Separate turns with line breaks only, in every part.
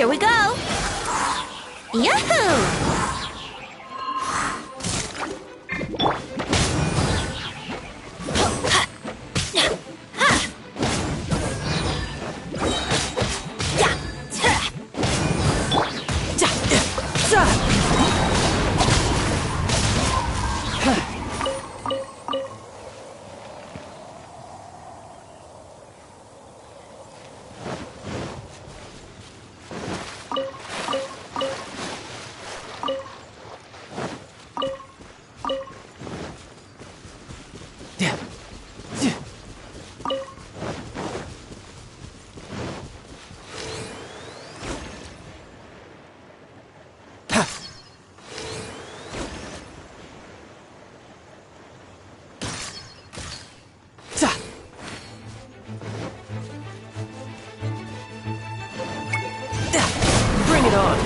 Here we go! Yahoo!
Bring it on!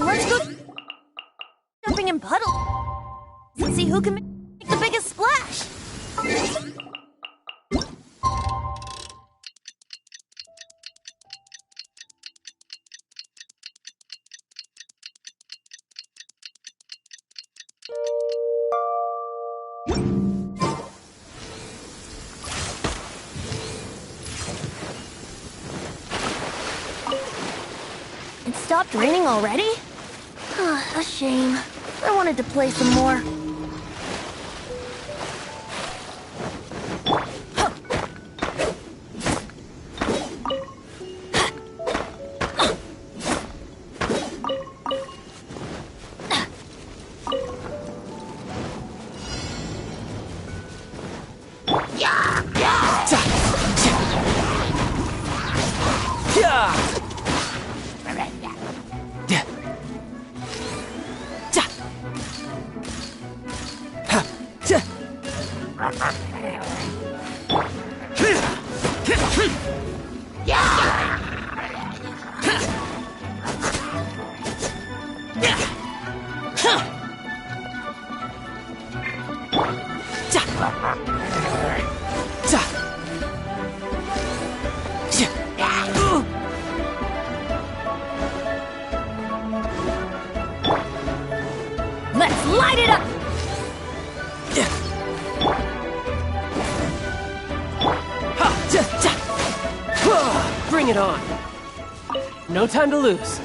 Let's go jumping in puddles and see who can make the biggest splash. It stopped raining already? A shame. I wanted to play some more. Let's light it up!
Bring it on! No time to lose.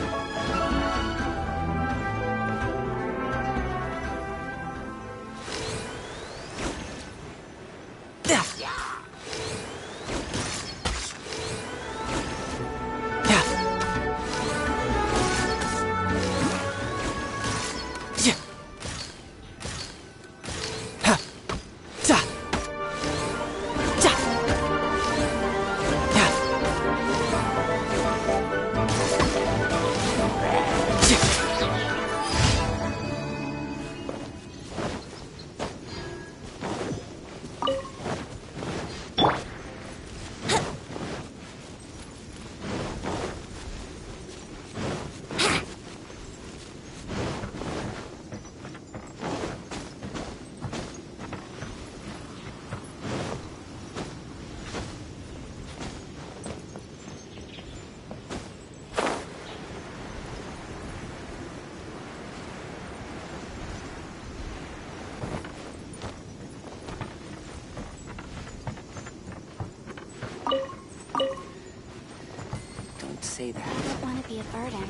Don't say that.
I don't want to be a burden.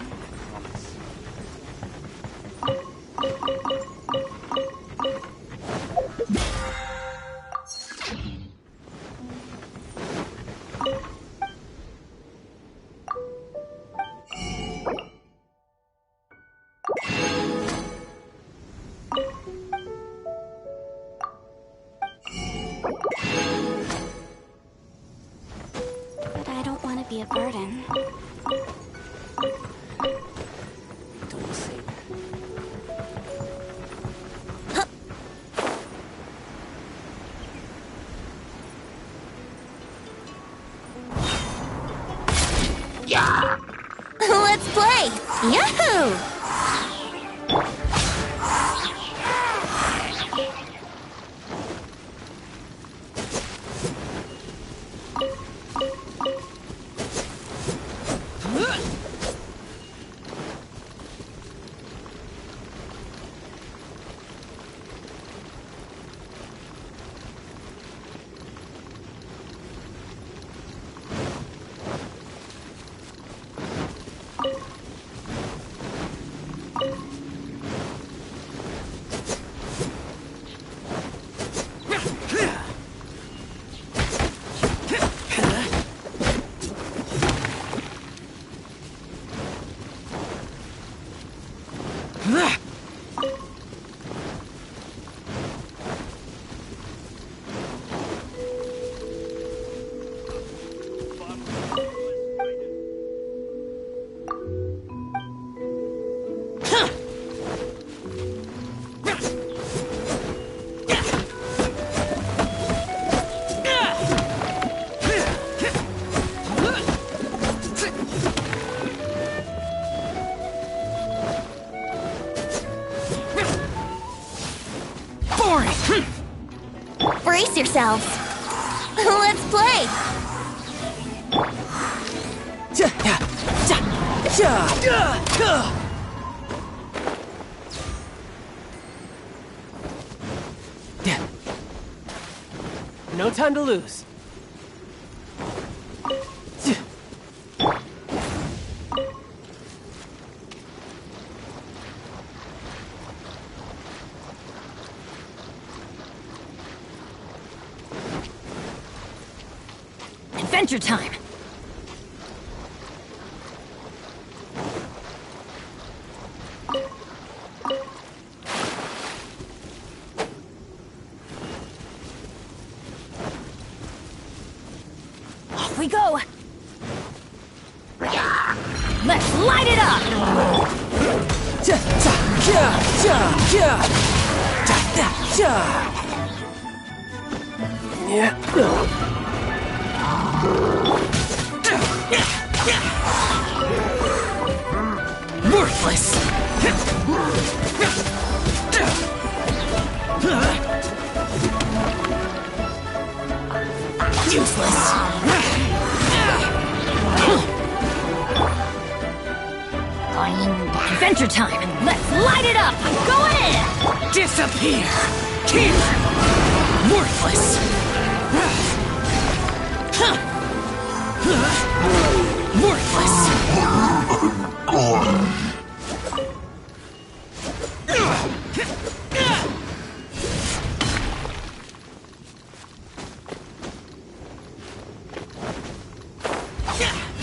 Promise.
be a burden.
Don't say
Let's play! Yahoo! Brace yourselves. Let's play.
no time to lose.
Adventure time! Off we go! Let's light it up!
Worthless! Useless!
Adventure time! Let's light it up! Go in!
Disappear! Here! Worthless! Worthless!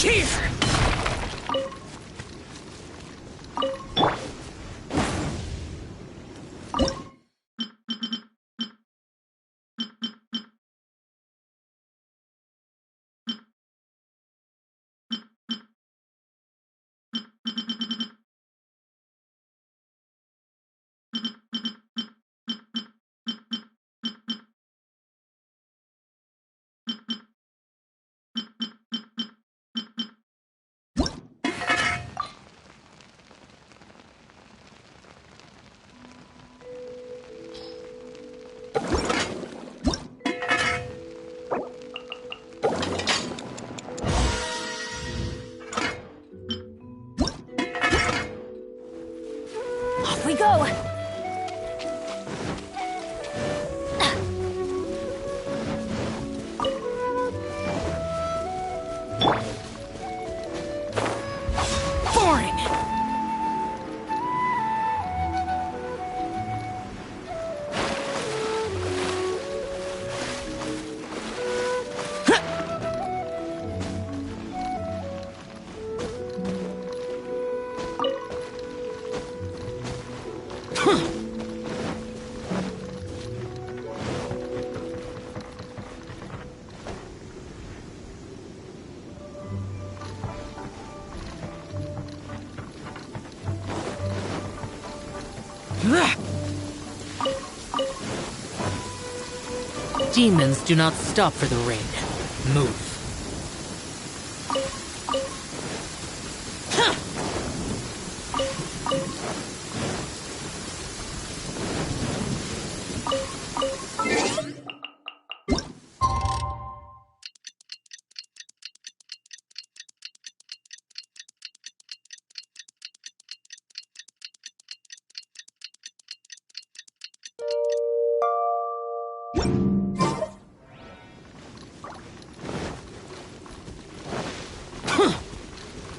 Here!
Off we go!
Boring! demons do not stop for the rain. Move.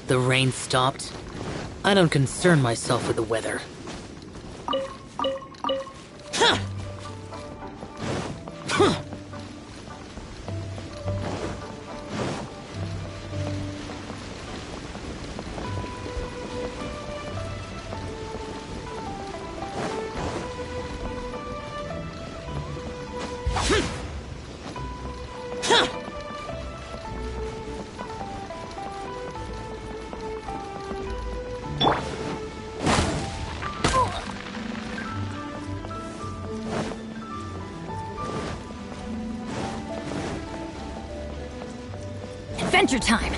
The rain stopped. I don't concern myself with the weather.
Adventure time!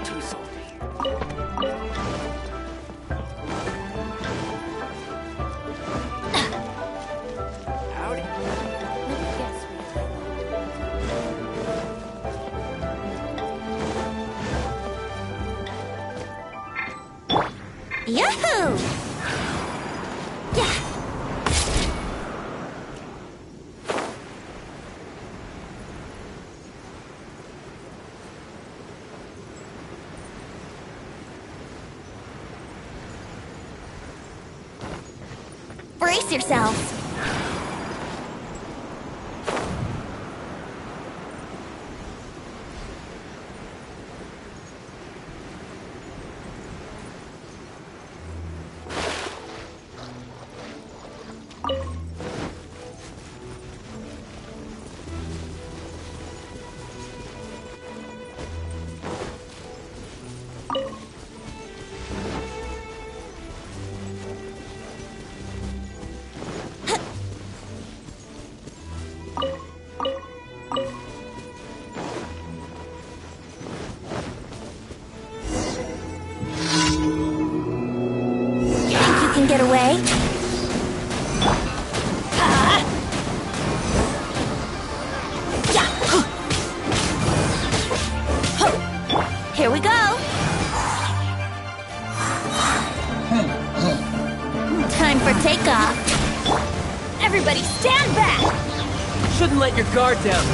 Too salty. Howdy.
Yahoo! Yeah! Brace yourselves! Can get away? Here we go! Time for takeoff! Everybody stand back!
Shouldn't let your guard down.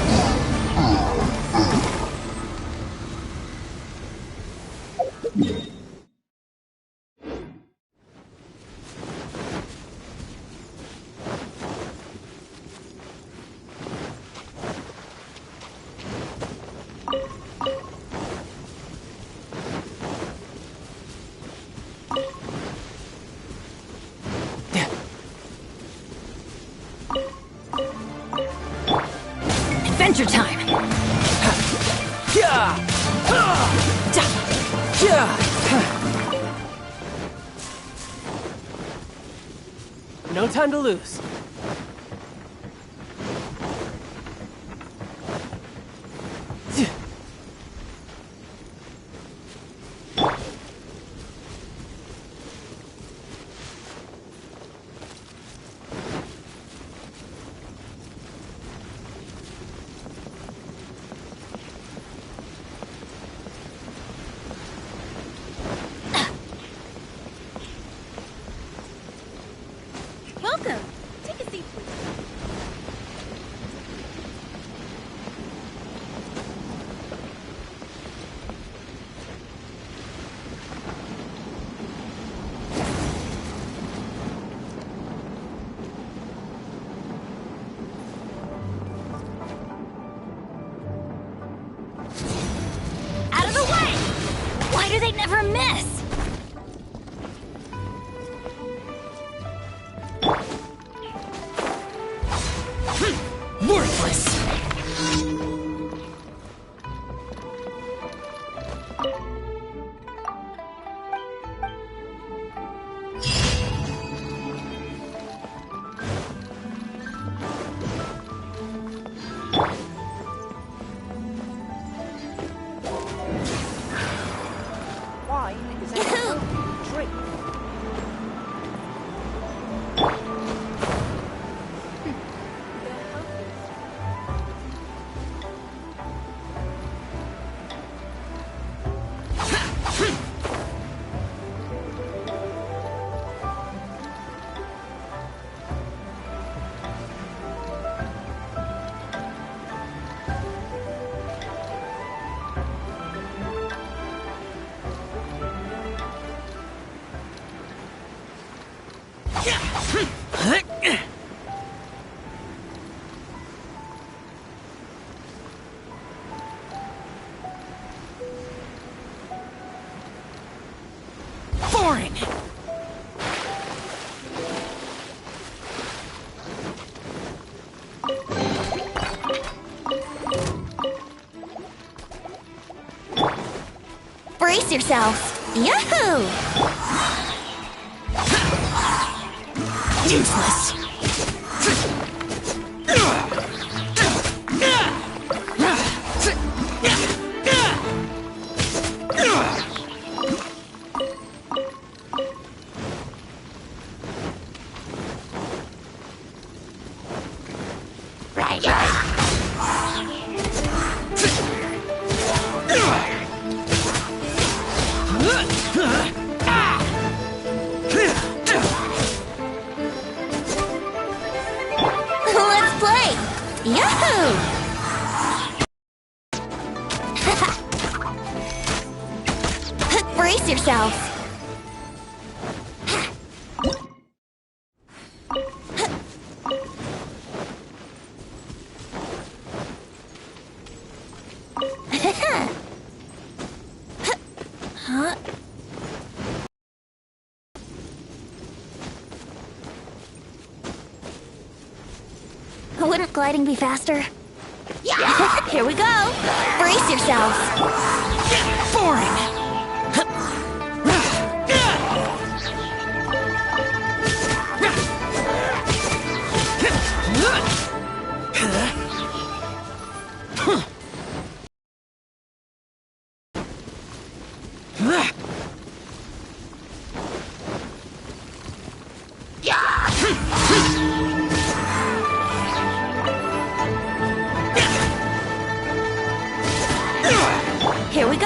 Adventure time!
No time to lose.
Welcome to
Is that a healthy drink?
Boring! Brace yourself! Yahoo! Useless! Let's play! Yahoo! Brace yourself! Huh? Wouldn't gliding be faster? Yeah! Here we go! Brace yourselves! Boring! Here we go!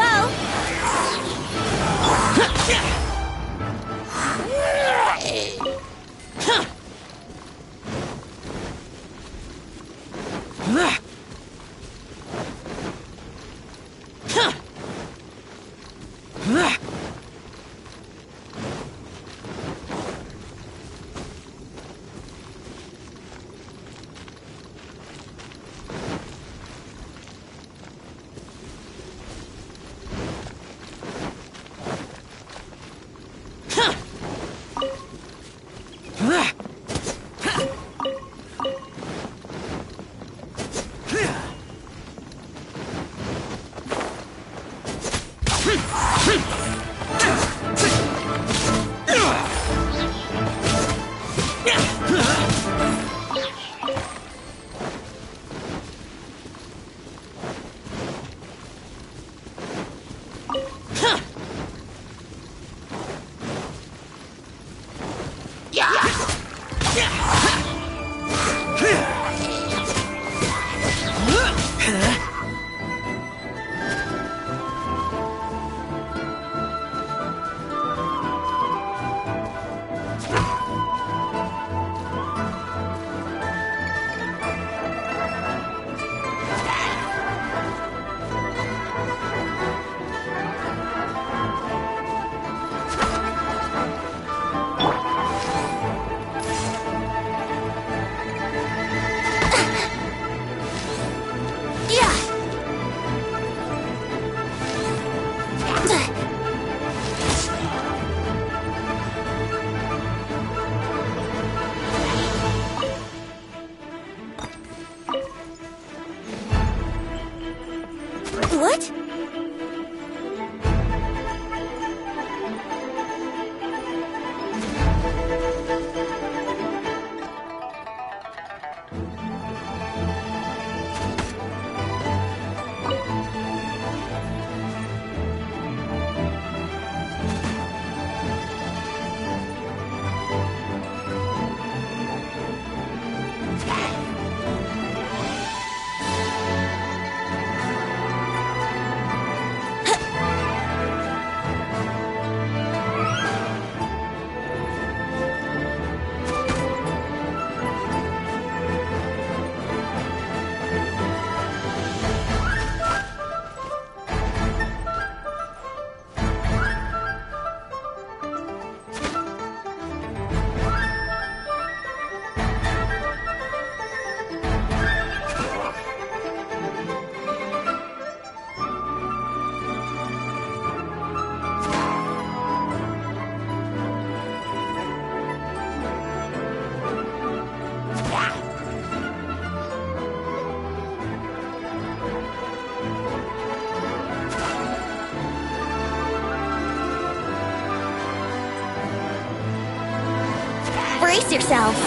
Brace yourselves.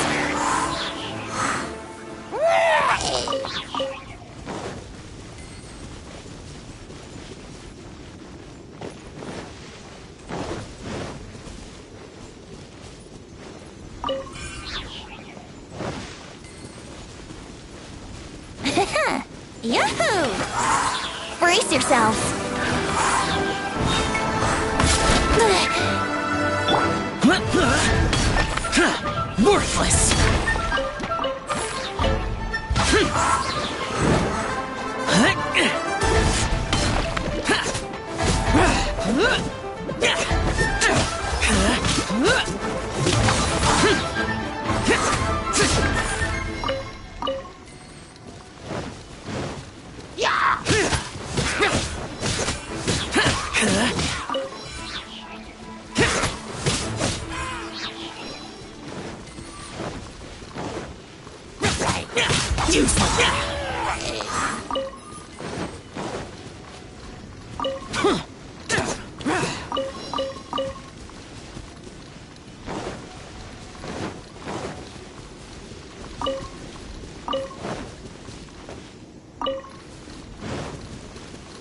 Yahoo! Brace yourselves.
Worthless!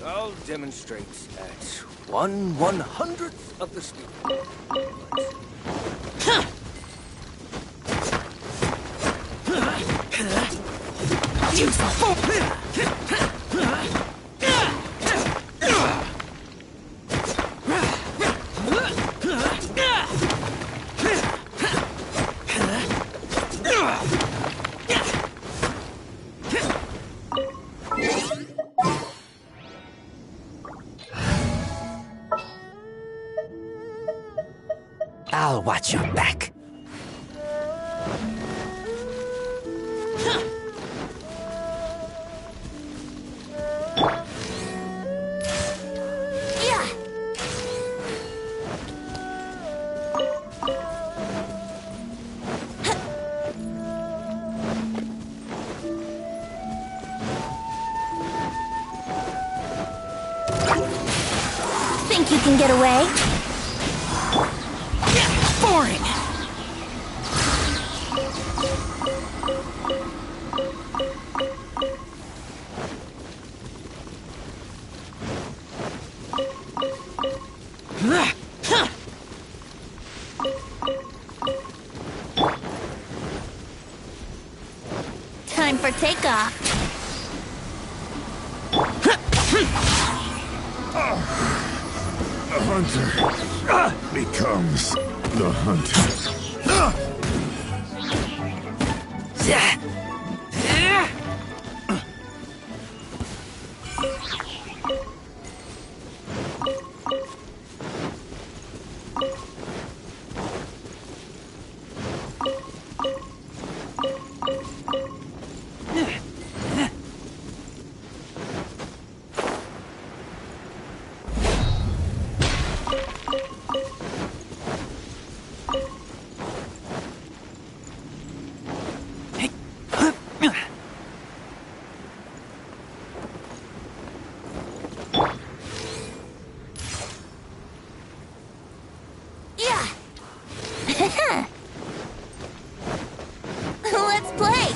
I'll demonstrate at 1/100th of the speed.
I'll watch your back.
Yeah. Think you can get away?
Boring!
Time for takeoff.
The hunter becomes the hunted.
Yeah. Let's play.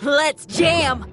Let's jam!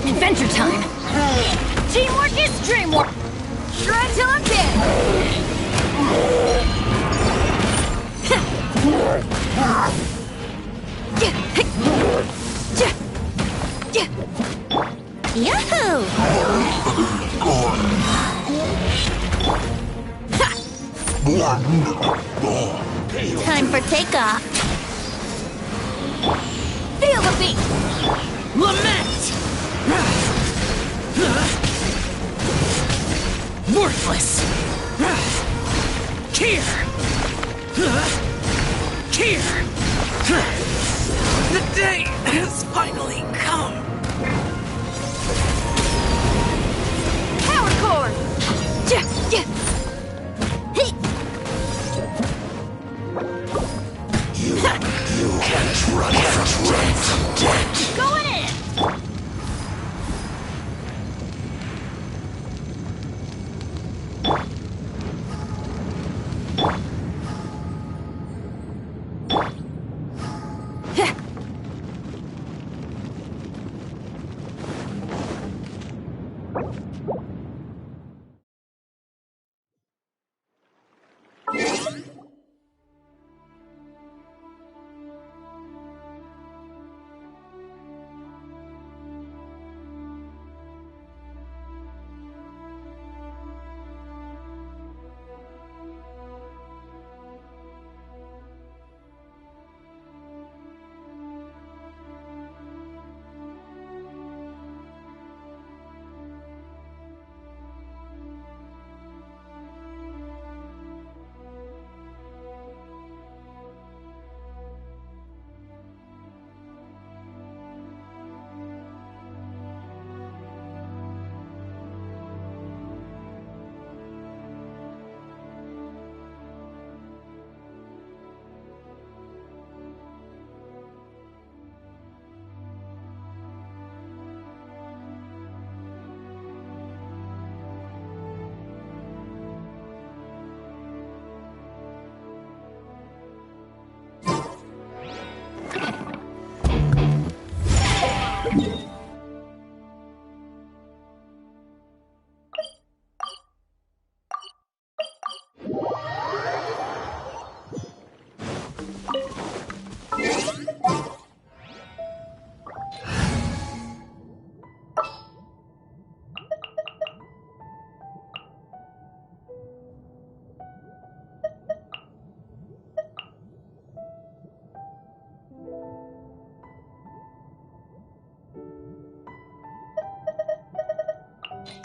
Adventure time! Teamwork is dreamwork! Shred till I'm Yahoo! Time for takeoff. Feel the beat! Lament! Worthless! Here! Here! The day has finally come! Power cord!
You can't run from death.
Going in!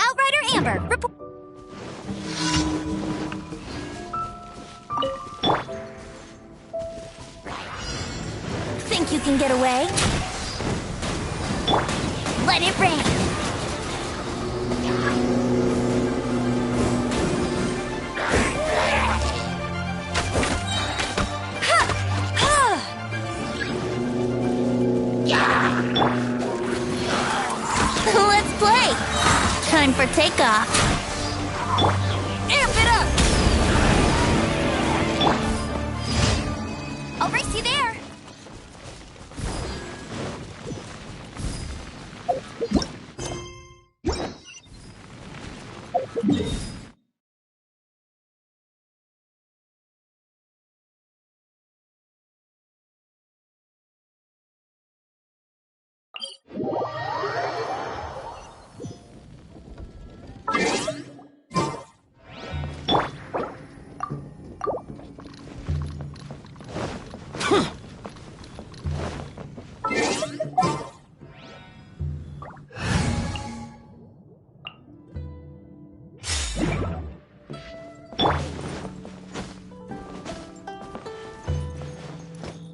Outrider Amber, report. you can get away. Let it rain. Let's play. Time for takeoff. Amp it up. I'll race you there.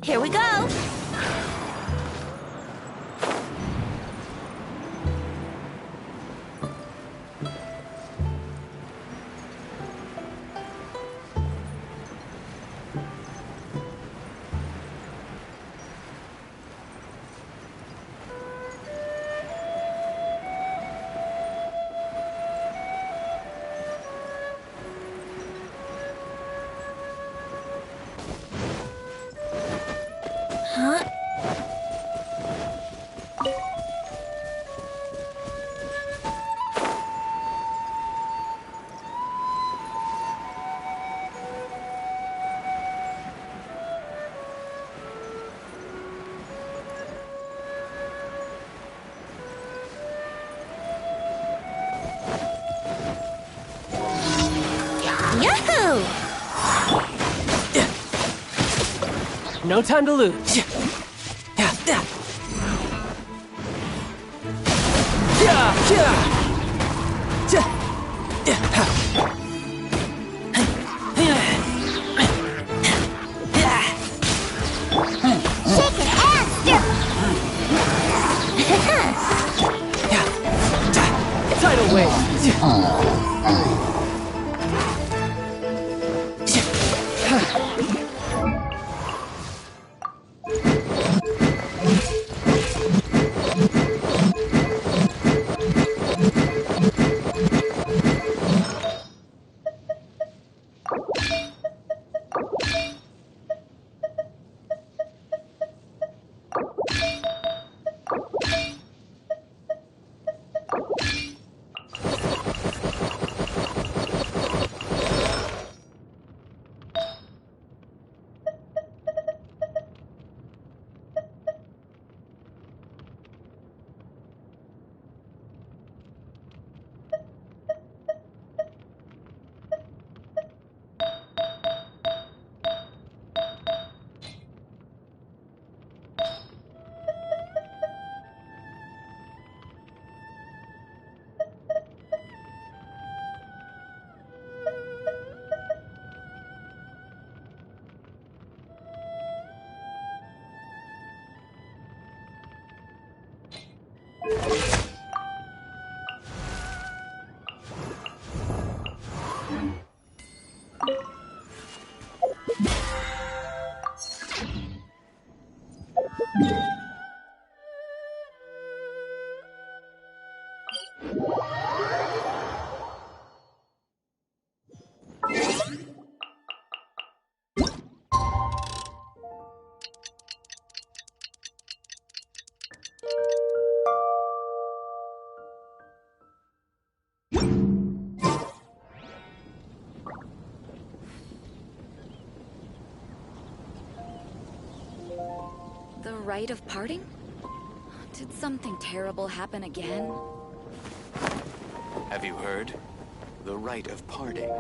Here we go. Huh? Yahoo!
No time to lose.
Shake it ass!
Tidal wave.
The rite of parting? Did something terrible happen again?
Have you heard? The rite of parting.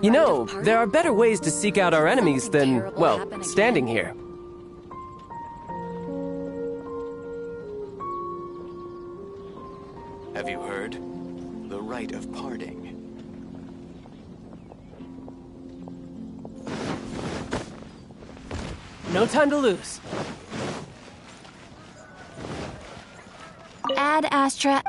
You know, there are better ways to seek out our enemies than, well, standing here. No time to lose.
Add Astra.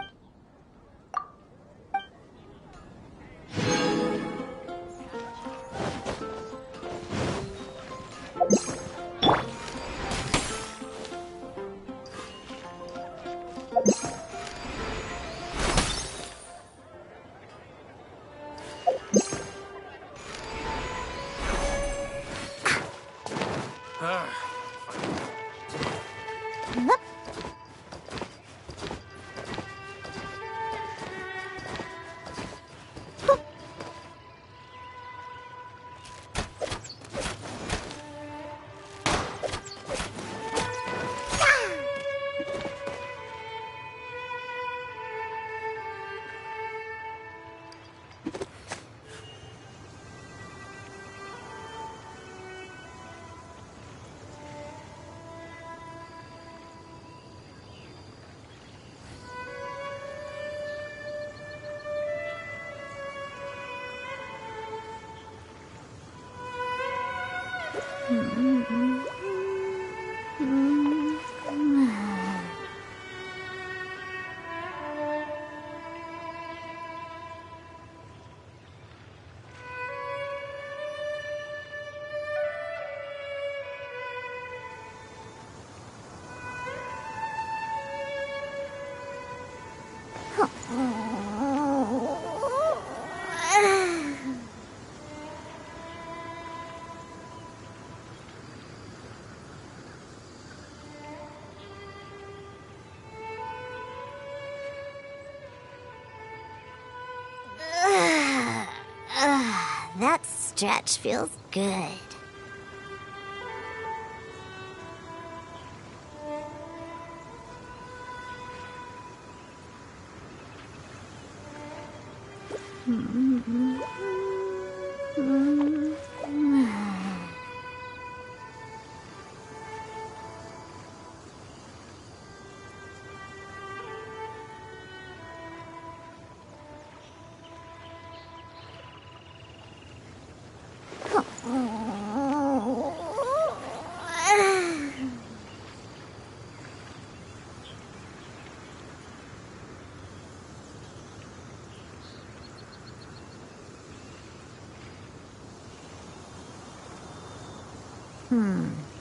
That stretch feels good.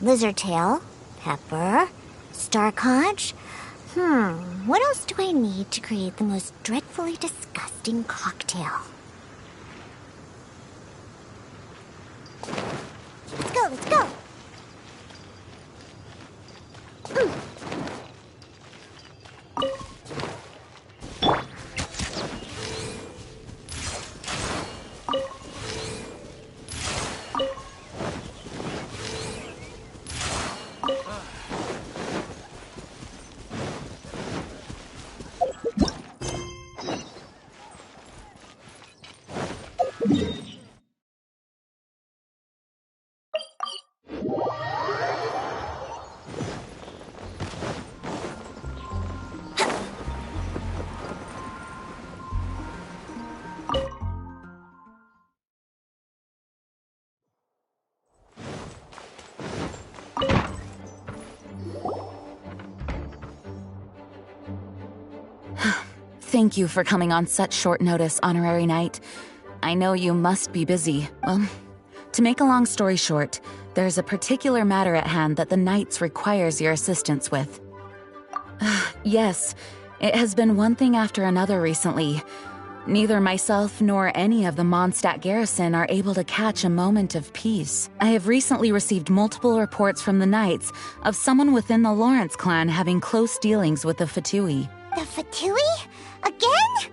Lizard tail, pepper, star conch. What else do I need to create the most dreadfully disgusting cocktail? Let's go, let's go!
Thank you for coming on such short notice, Honorary Knight. I know you must be busy. Well, to make a long story short, there's a particular matter at hand that the Knights requires your assistance with. Yes, it has been one thing after another recently. Neither myself nor any of the Mondstadt garrison are able to catch a moment of peace. I have recently received multiple reports from the Knights of someone within the Lawrence clan having close dealings with the Fatui.
The Fatui? Again?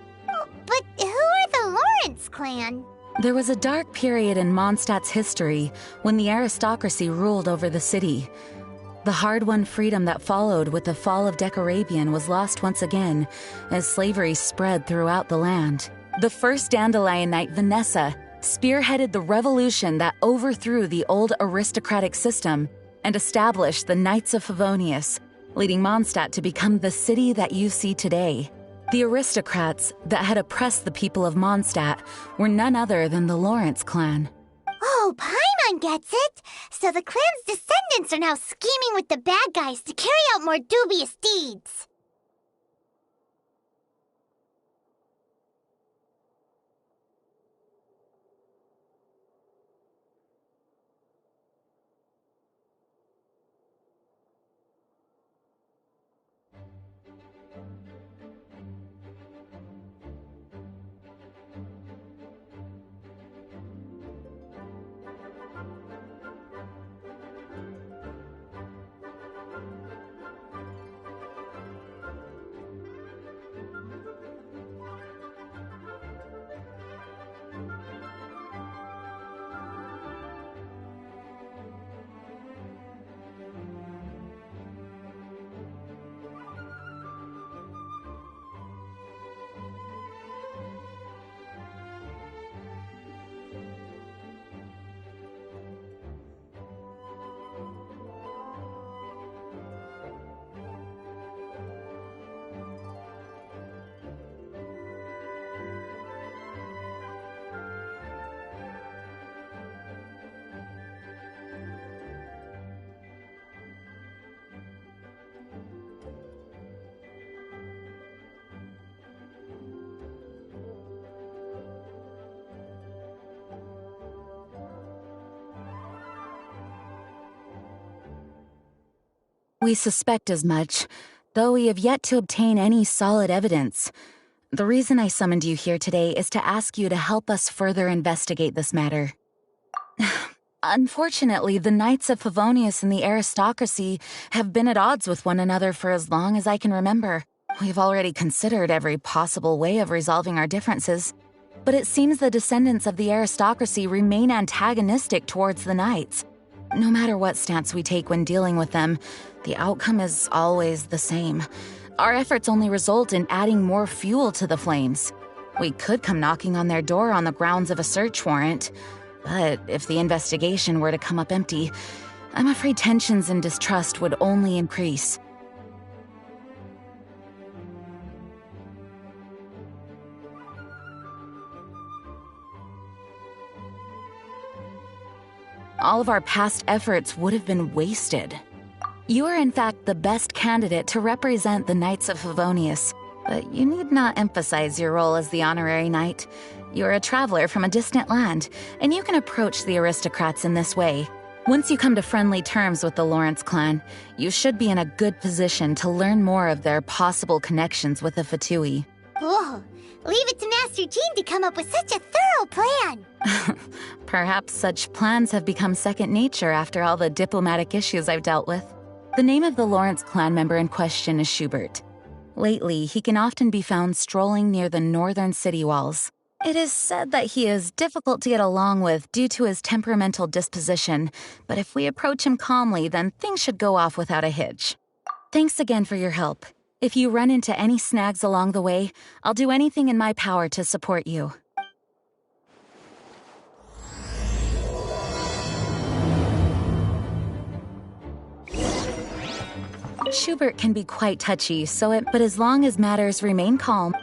But who are the Lawrence clan?
There was a dark period in Mondstadt's history when the aristocracy ruled over the city. The hard-won freedom that followed with the fall of Decorabian was lost once again as slavery spread throughout the land. The first Dandelion Knight, Vanessa, spearheaded the revolution that overthrew the old aristocratic system and established the Knights of Favonius, leading Mondstadt to become the city that you see today. The aristocrats that had oppressed the people of Mondstadt were none other than the Lawrence clan.
Oh, Paimon! one gets it. So the clan's descendants are now scheming with the bad guys to carry out more dubious deeds.
We suspect as much, though we have yet to obtain any solid evidence. The reason I summoned you here today is to ask you to help us further investigate this matter. Unfortunately, the Knights of Favonius and the aristocracy have been at odds with one another for as long as I can remember. We've already considered every possible way of resolving our differences, but it seems the descendants of the aristocracy remain antagonistic towards the Knights. No matter what stance we take when dealing with them, the outcome is always the same. Our efforts only result in adding more fuel to the flames. We could come knocking on their door on the grounds of a search warrant, but if the investigation were to come up empty, I'm afraid tensions and distrust would only increase. All of our past efforts would have been wasted. You are in fact the best candidate to represent the Knights of Favonius, but you need not emphasize your role as the honorary knight. You're a traveler from a distant land, and you can approach the aristocrats in this way. Once you come to friendly terms with the Lawrence clan, you should be in a good position to learn more of their possible connections with the Fatui.
Oh, leave it to Master Jean to come up with such a thorough plan.
Perhaps such plans have become second nature after all the diplomatic issues I've dealt with. The name of the Lawrence clan member in question is Schubert. Lately, he can often be found strolling near the northern city walls. It is said that he is difficult to get along with due to his temperamental disposition, but if we approach him calmly, then things should go off without a hitch. Thanks again for your help. If you run into any snags along the way, I'll do anything in my power to support you. Schubert can be quite touchy, but as long as matters remain calm.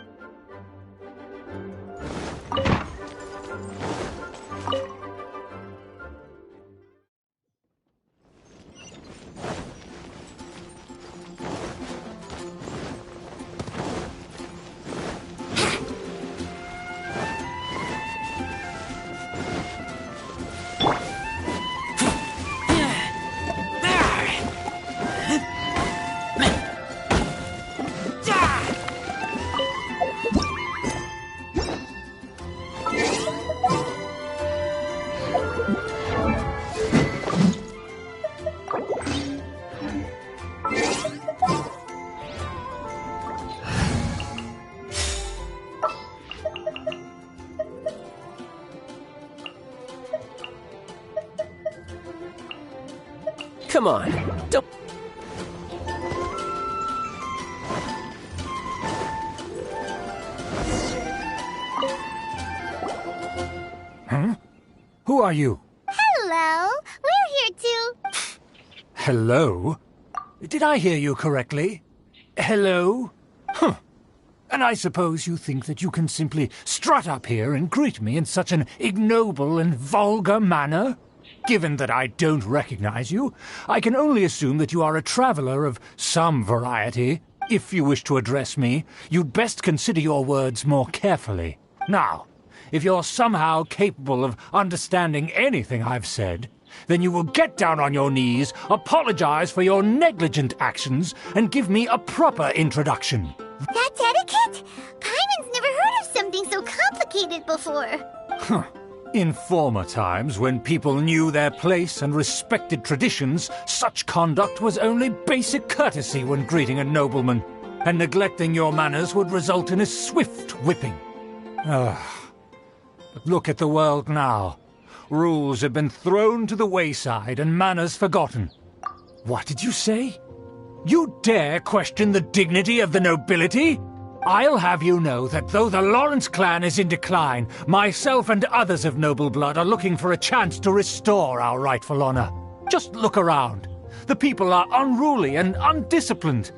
Come on, don't...
Huh? Who are you?
Hello, we're here too.
Hello? Did I hear you correctly? Hello? Huh. And I suppose you think that you can simply strut up here and greet me in such an ignoble and vulgar manner? Given that I don't recognize you, I can only assume that you are a traveler of some variety. If you wish to address me, you'd best consider your words more carefully. Now, if you're somehow capable of understanding anything I've said, then you will get down on your knees, apologize for your negligent actions, and give me a proper introduction.
That's etiquette? Paimon's never heard of something so complicated before.
In former times, when people knew their place and respected traditions, such conduct was only basic courtesy when greeting a nobleman, and neglecting your manners would result in a swift whipping. But look at the world now. Rules have been thrown to the wayside and manners forgotten. What did you say? You dare question the dignity of the nobility? I'll have you know that though the Lawrence clan is in decline, myself and others of noble blood are looking for a chance to restore our rightful honor. Just look around. The people are unruly and undisciplined.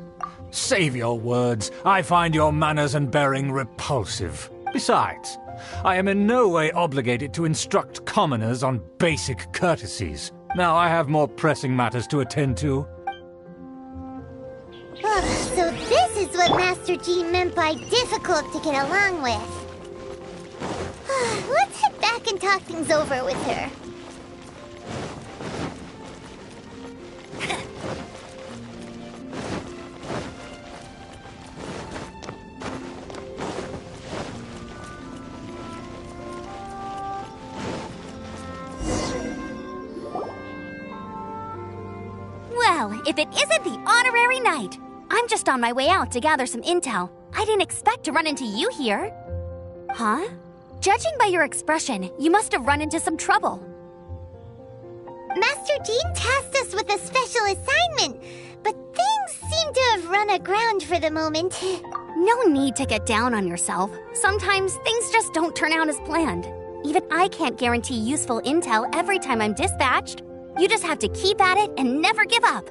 Save your words. I find your manners and bearing repulsive. Besides, I am in no way obligated to instruct commoners on basic courtesies. Now I have more pressing matters to attend to.
So this is what Master Jean meant by difficult to get along with. Let's head back and talk things over with her.
Well, if it isn't the honorary knight! I'm just on my way out to gather some intel. I didn't expect to run into you here. Huh? Judging by your expression, you must have run into some trouble.
Master Jean tasked us with a special assignment, but things seem to have run aground for the moment.
No need to get down on yourself. Sometimes things just don't turn out as planned. Even I can't guarantee useful intel every time I'm dispatched. You just have to keep at it and never give up.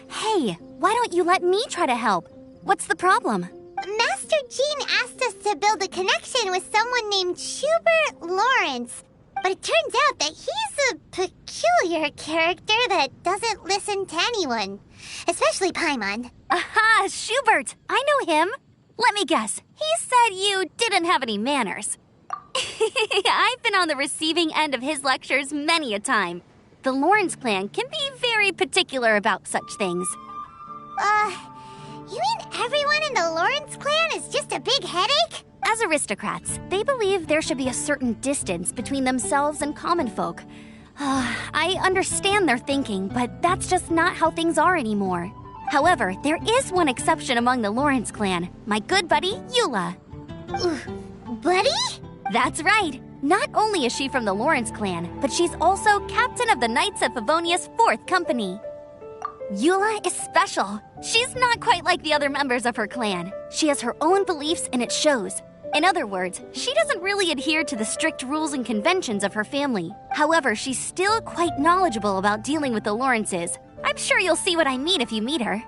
Hey, why don't you let me try to help? What's the problem?
Master Jean asked us to build a connection with someone named Schubert Lawrence. But it turns out that he's a peculiar character that doesn't listen to anyone. Especially Paimon.
Aha, Schubert! I know him. Let me guess. He said you didn't have any manners. I've been on the receiving end of his lectures many a time. The Lawrence clan can be very particular about such things.
You mean everyone in the Lawrence clan is just a big headache?
As aristocrats, they believe there should be a certain distance between themselves and common folk. I understand their thinking, but that's just not how things are anymore. However, there is one exception among the Lawrence clan, my good buddy, Eula.
Buddy?
That's right. Not only is she from the Lawrence clan, but she's also captain of the Knights of Favonia's 4th Company. Eula is special. She's not quite like the other members of her clan. She has her own beliefs and it shows. In other words, she doesn't really adhere to the strict rules and conventions of her family. However, she's still quite knowledgeable about dealing with the Lawrences. I'm sure you'll see what I mean if you meet her.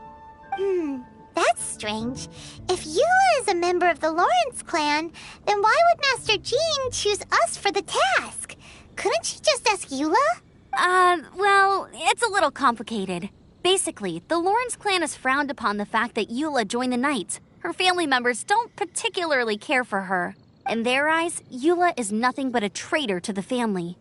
That's strange. If Eula is a member of the Lawrence clan, then why would Master Jean choose us for the task? Couldn't she just ask Eula?
Well, it's a little complicated. Basically, the Lawrence clan has frowned upon the fact that Eula joined the Knights. Her family members don't particularly care for her. In their eyes, Eula is nothing but a traitor to the family.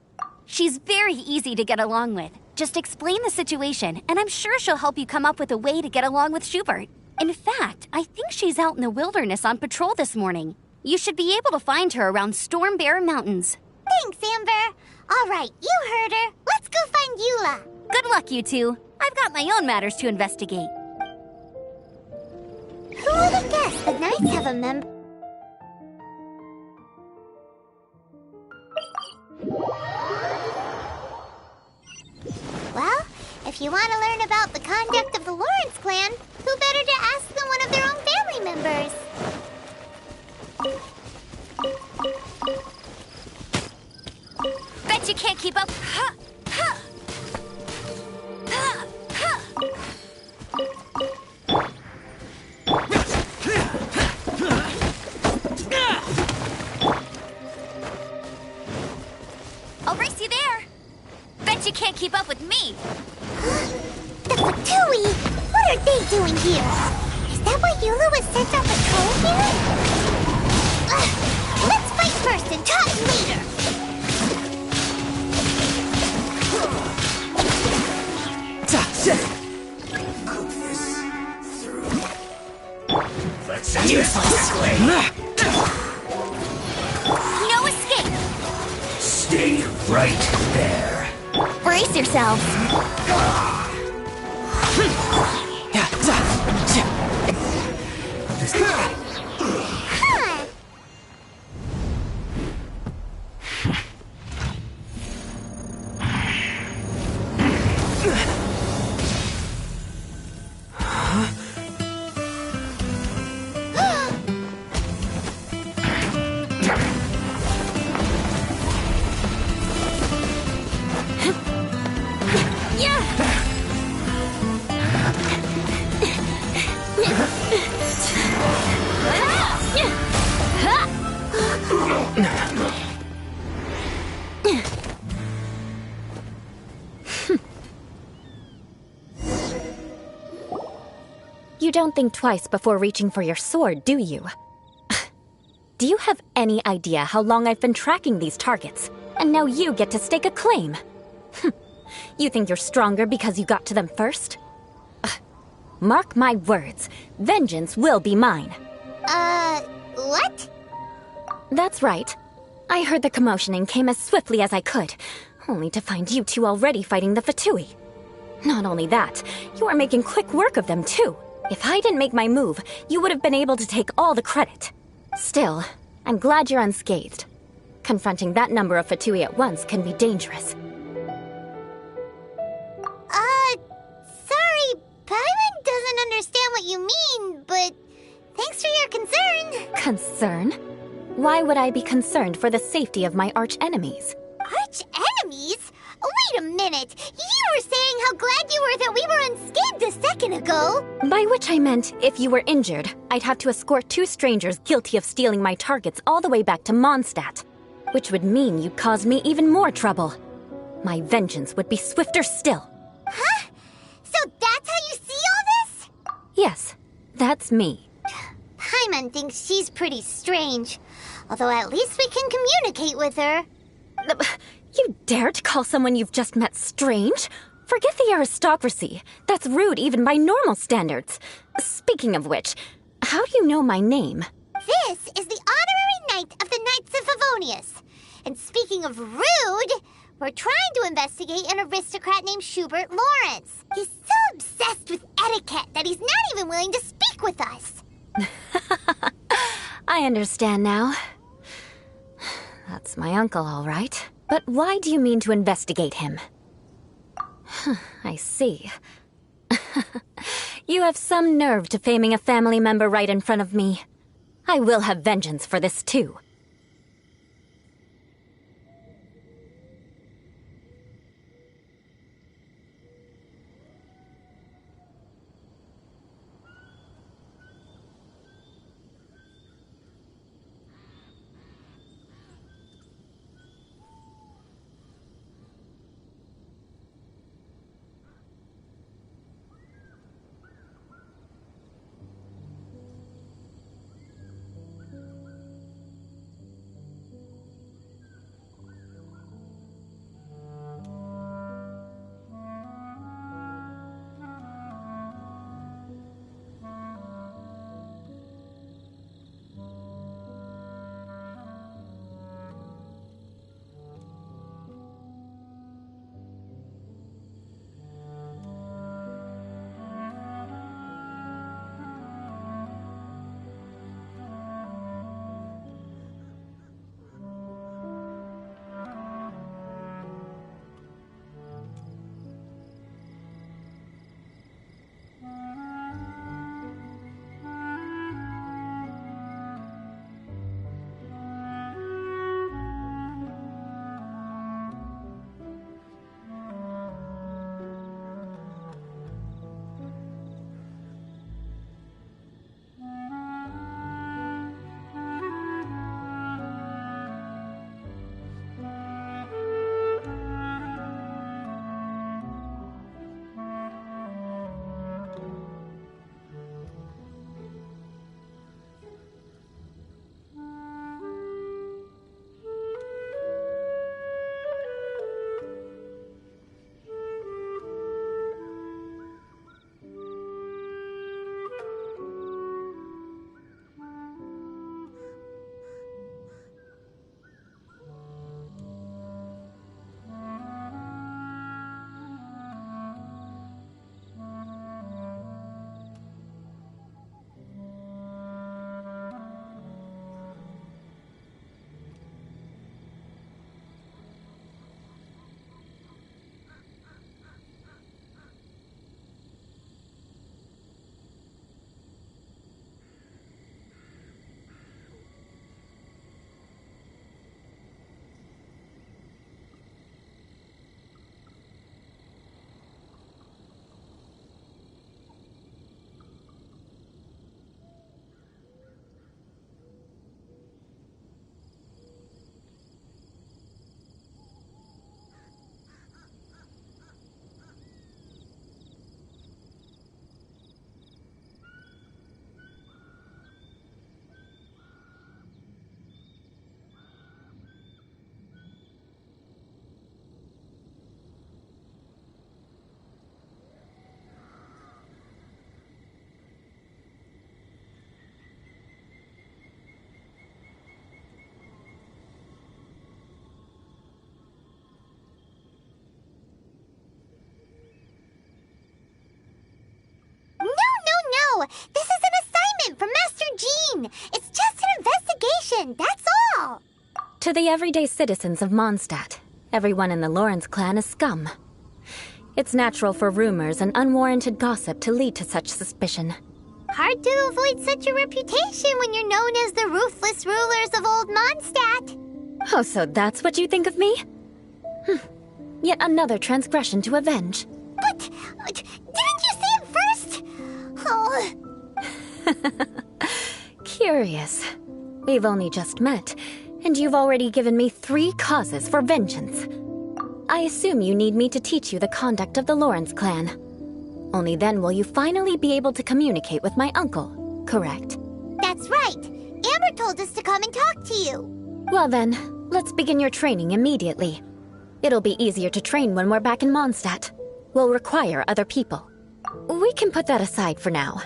She's very easy to get along with. Just explain the situation, and I'm sure she'll help you come up with a way to get along with Schubert. In fact, I think she's out in the wilderness on patrol this morning. You should be able to find her around Storm Bear Mountains.
Thanks, Amber. All right, you heard her. Let's go find Eula.
Good luck, you two. I've got my own matters to investigate.
Who would have guessed the Knights have a member? Well, if you want to learn about the conduct of the Lawrence clan, who better to ask than one of their own family members?
Bet you can't keep up. Ha! Ha! Ha! Ha! can't keep up with me.
The Fatui! What are they doing here? Is that why Yula was sent on patrol here? Let's fight first and talk later!
Cook this through. Let's useless.
No escape!
Stay right there.
Brace yourselves.
You don't think twice before reaching for your sword, do you? Do you have any idea how long I've been tracking these targets? And now you get to stake a claim. You think you're stronger because you got to them first? Mark my words, vengeance will be mine.
What?
That's right. I heard the commotion and came as swiftly as I could, only to find you two already fighting the Fatui. Not only that, you are making quick work of them too. If I didn't make my move, you would have been able to take all the credit. Still, I'm glad you're unscathed. Confronting that number of Fatui at once can be dangerous.
Sorry, Paimon doesn't understand what you mean, but thanks for your concern.
Concern? Why would I be concerned for the safety of my arch-enemies?
Arch-enemies? Wait a minute! You were saying how glad you were that we were unscathed a second ago!
By which I meant, if you were injured, I'd have to escort two strangers guilty of stealing my targets all the way back to Mondstadt. Which would mean you'd cause me even more trouble. My vengeance would be swifter still.
Huh? So that's how you see all this?
Yes, that's me.
Paimon thinks she's pretty strange. Although at least we can communicate with her.
You dare to call someone you've just met strange? Forget the aristocracy. That's rude even by normal standards. Speaking of which, how do you know my name?
This is the honorary knight of the Knights of Favonius. And speaking of rude, we're trying to investigate an aristocrat named Schubert Lawrence. He's so obsessed with etiquette that he's not even willing to speak with us.
I understand now. That's my uncle, all right. But why do you mean to investigate him? I see. You have some nerve to faming a family member right in front of me. I will have vengeance for this too.
No! This is an assignment from Master Jean! It's just an investigation, that's all!
To the everyday citizens of Mondstadt, everyone in the Lawrence clan is scum. It's natural for rumors and unwarranted gossip to lead to such suspicion.
Hard to avoid such a reputation when you're known as the ruthless rulers of Old Mondstadt.
Oh, so that's what you think of me? Yet another transgression to avenge.
But didn't you see it first? Oh.
Curious. We've only just met, and you've already given me 3 causes for vengeance. I assume you need me to teach you the conduct of the Lawrence clan. Only then will you finally be able to communicate with my uncle, correct?
That's right. Amber told us to come and talk to you.
Well then, let's begin your training immediately. It'll be easier to train when we're back in Mondstadt. We'll require other people. We can put that aside for now.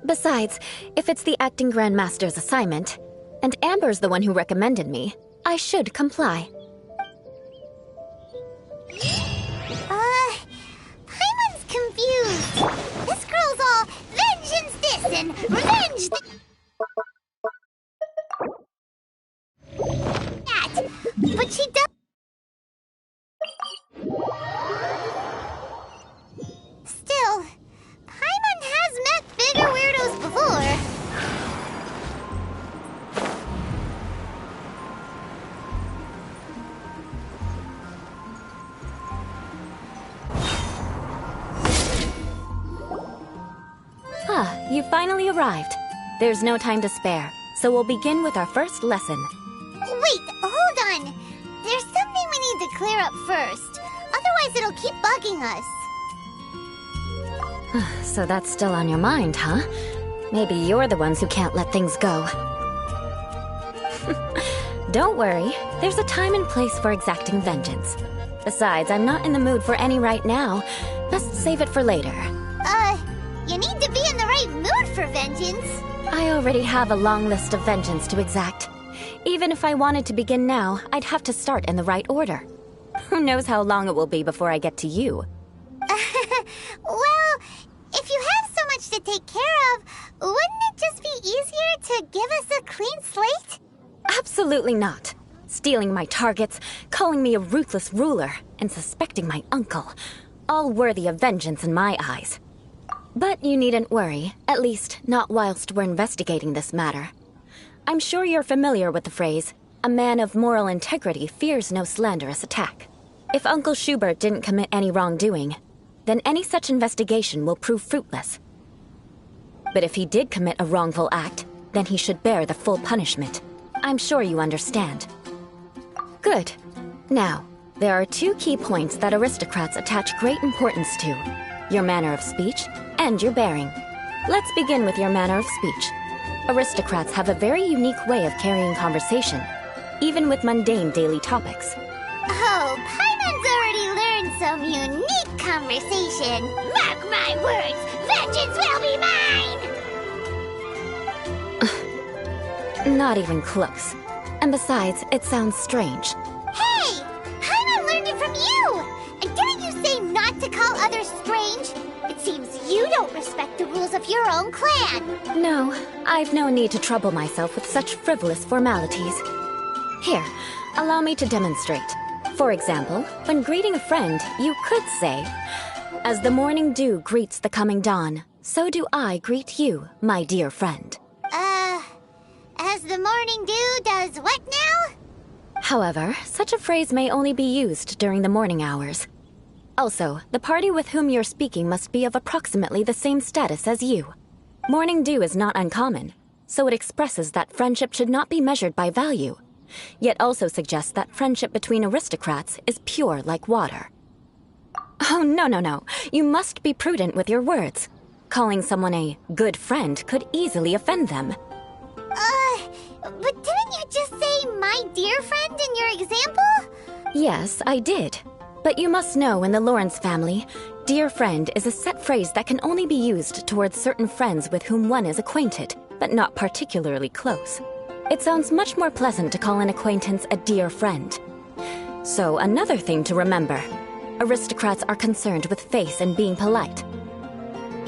Besides, if it's the acting Grand Master's assignment, and Amber's the one who recommended me, I should comply.
Paimon's confused. This girl's all vengeance this and revenge that. But she does. Still, Paimon has met bigger weirdos before.
Ah, you finally arrived. There's no time to spare, so we'll begin with our first lesson.
Wait, hold on. There's something we need to clear up first. Otherwise it'll keep bugging us.
So that's still on your mind, huh? Maybe you're the ones who can't let things go. Don't worry, there's a time and place for exacting vengeance. Besides, I'm not in the mood for any right now. Best save it for later.
You need to be in the right mood for vengeance.
I already have a long list of vengeance to exact. Even if I wanted to begin now, I'd have to start in the right order. Who knows how long it will be before I get to you?
Well, if you have so much to take care of, wouldn't it just be easier to give us a clean slate?
Absolutely not. Stealing my targets, calling me a ruthless ruler, and suspecting my uncle. All worthy of vengeance in my eyes. But you needn't worry, at least not whilst we're investigating this matter. I'm sure you're familiar with the phrase, a man of moral integrity fears no slanderous attack. If Uncle Schubert didn't commit any wrongdoing, then any such investigation will prove fruitless. But if he did commit a wrongful act, then he should bear the full punishment. I'm sure you understand. Good. Now, there are 2 key points that aristocrats attach great importance to. Your manner of speech, and your bearing. Let's begin with your manner of speech. Aristocrats have a very unique way of carrying conversation, even with mundane daily topics.
Oh, Paimon's already learned some unique conversation. Mark my words, vengeance will be mine!
Not even close. And besides, it sounds strange.
Hey! Paimon learned it from you! And didn't you say not to call others strange? It seems you don't respect the rules of your own clan.
No, I've no need to trouble myself with such frivolous formalities. Here, allow me to demonstrate. For example, when greeting a friend, you could say, "As the morning dew greets the coming dawn, so do I greet you, my dear friend."
As the morning dew does what now?
However, such a phrase may only be used during the morning hours. Also, the party with whom you're speaking must be of approximately the same status as you. Morning dew is not uncommon, so it expresses that friendship should not be measured by value, yet also suggests that friendship between aristocrats is pure like water. Oh, no. You must be prudent with your words. Calling someone a good friend could easily offend them.
But didn't you just say my dear friend in your example?
Yes, I did. But you must know in the Lawrence family, dear friend is a set phrase that can only be used towards certain friends with whom one is acquainted, but not particularly close. It sounds much more pleasant to call an acquaintance a dear friend. So another thing to remember, aristocrats are concerned with face and being polite.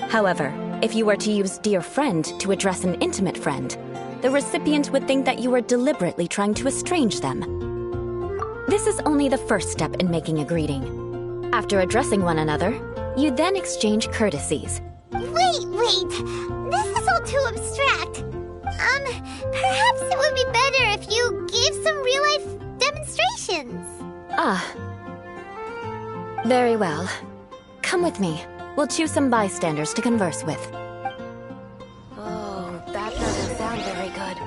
However, If you were to use dear friend to address an intimate friend, the recipient would think that you were deliberately trying to estrange them. This is only the first step in making a greeting. After addressing one another, you then exchange courtesies.
Wait! This is all too abstract. Perhaps it would be better if you gave some real-life demonstrations.
Ah. Very well. Come with me. We'll choose some bystanders to converse with.
Oh, that doesn't sound very good.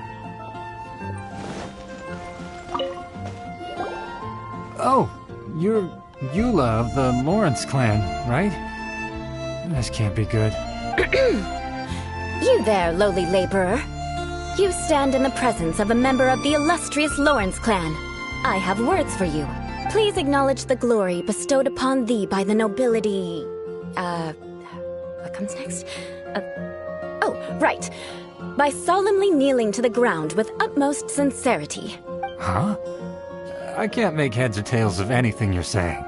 Oh, you're Eula of the Lawrence clan, right? This can't be good.
You there, lowly laborer. You stand in the presence of a member of the illustrious Lawrence clan. I have words for you. Please acknowledge the glory bestowed upon thee by the nobility... what comes next? Oh, right. By solemnly kneeling to the ground with utmost sincerity.
Huh? I can't make heads or tails of anything you're saying.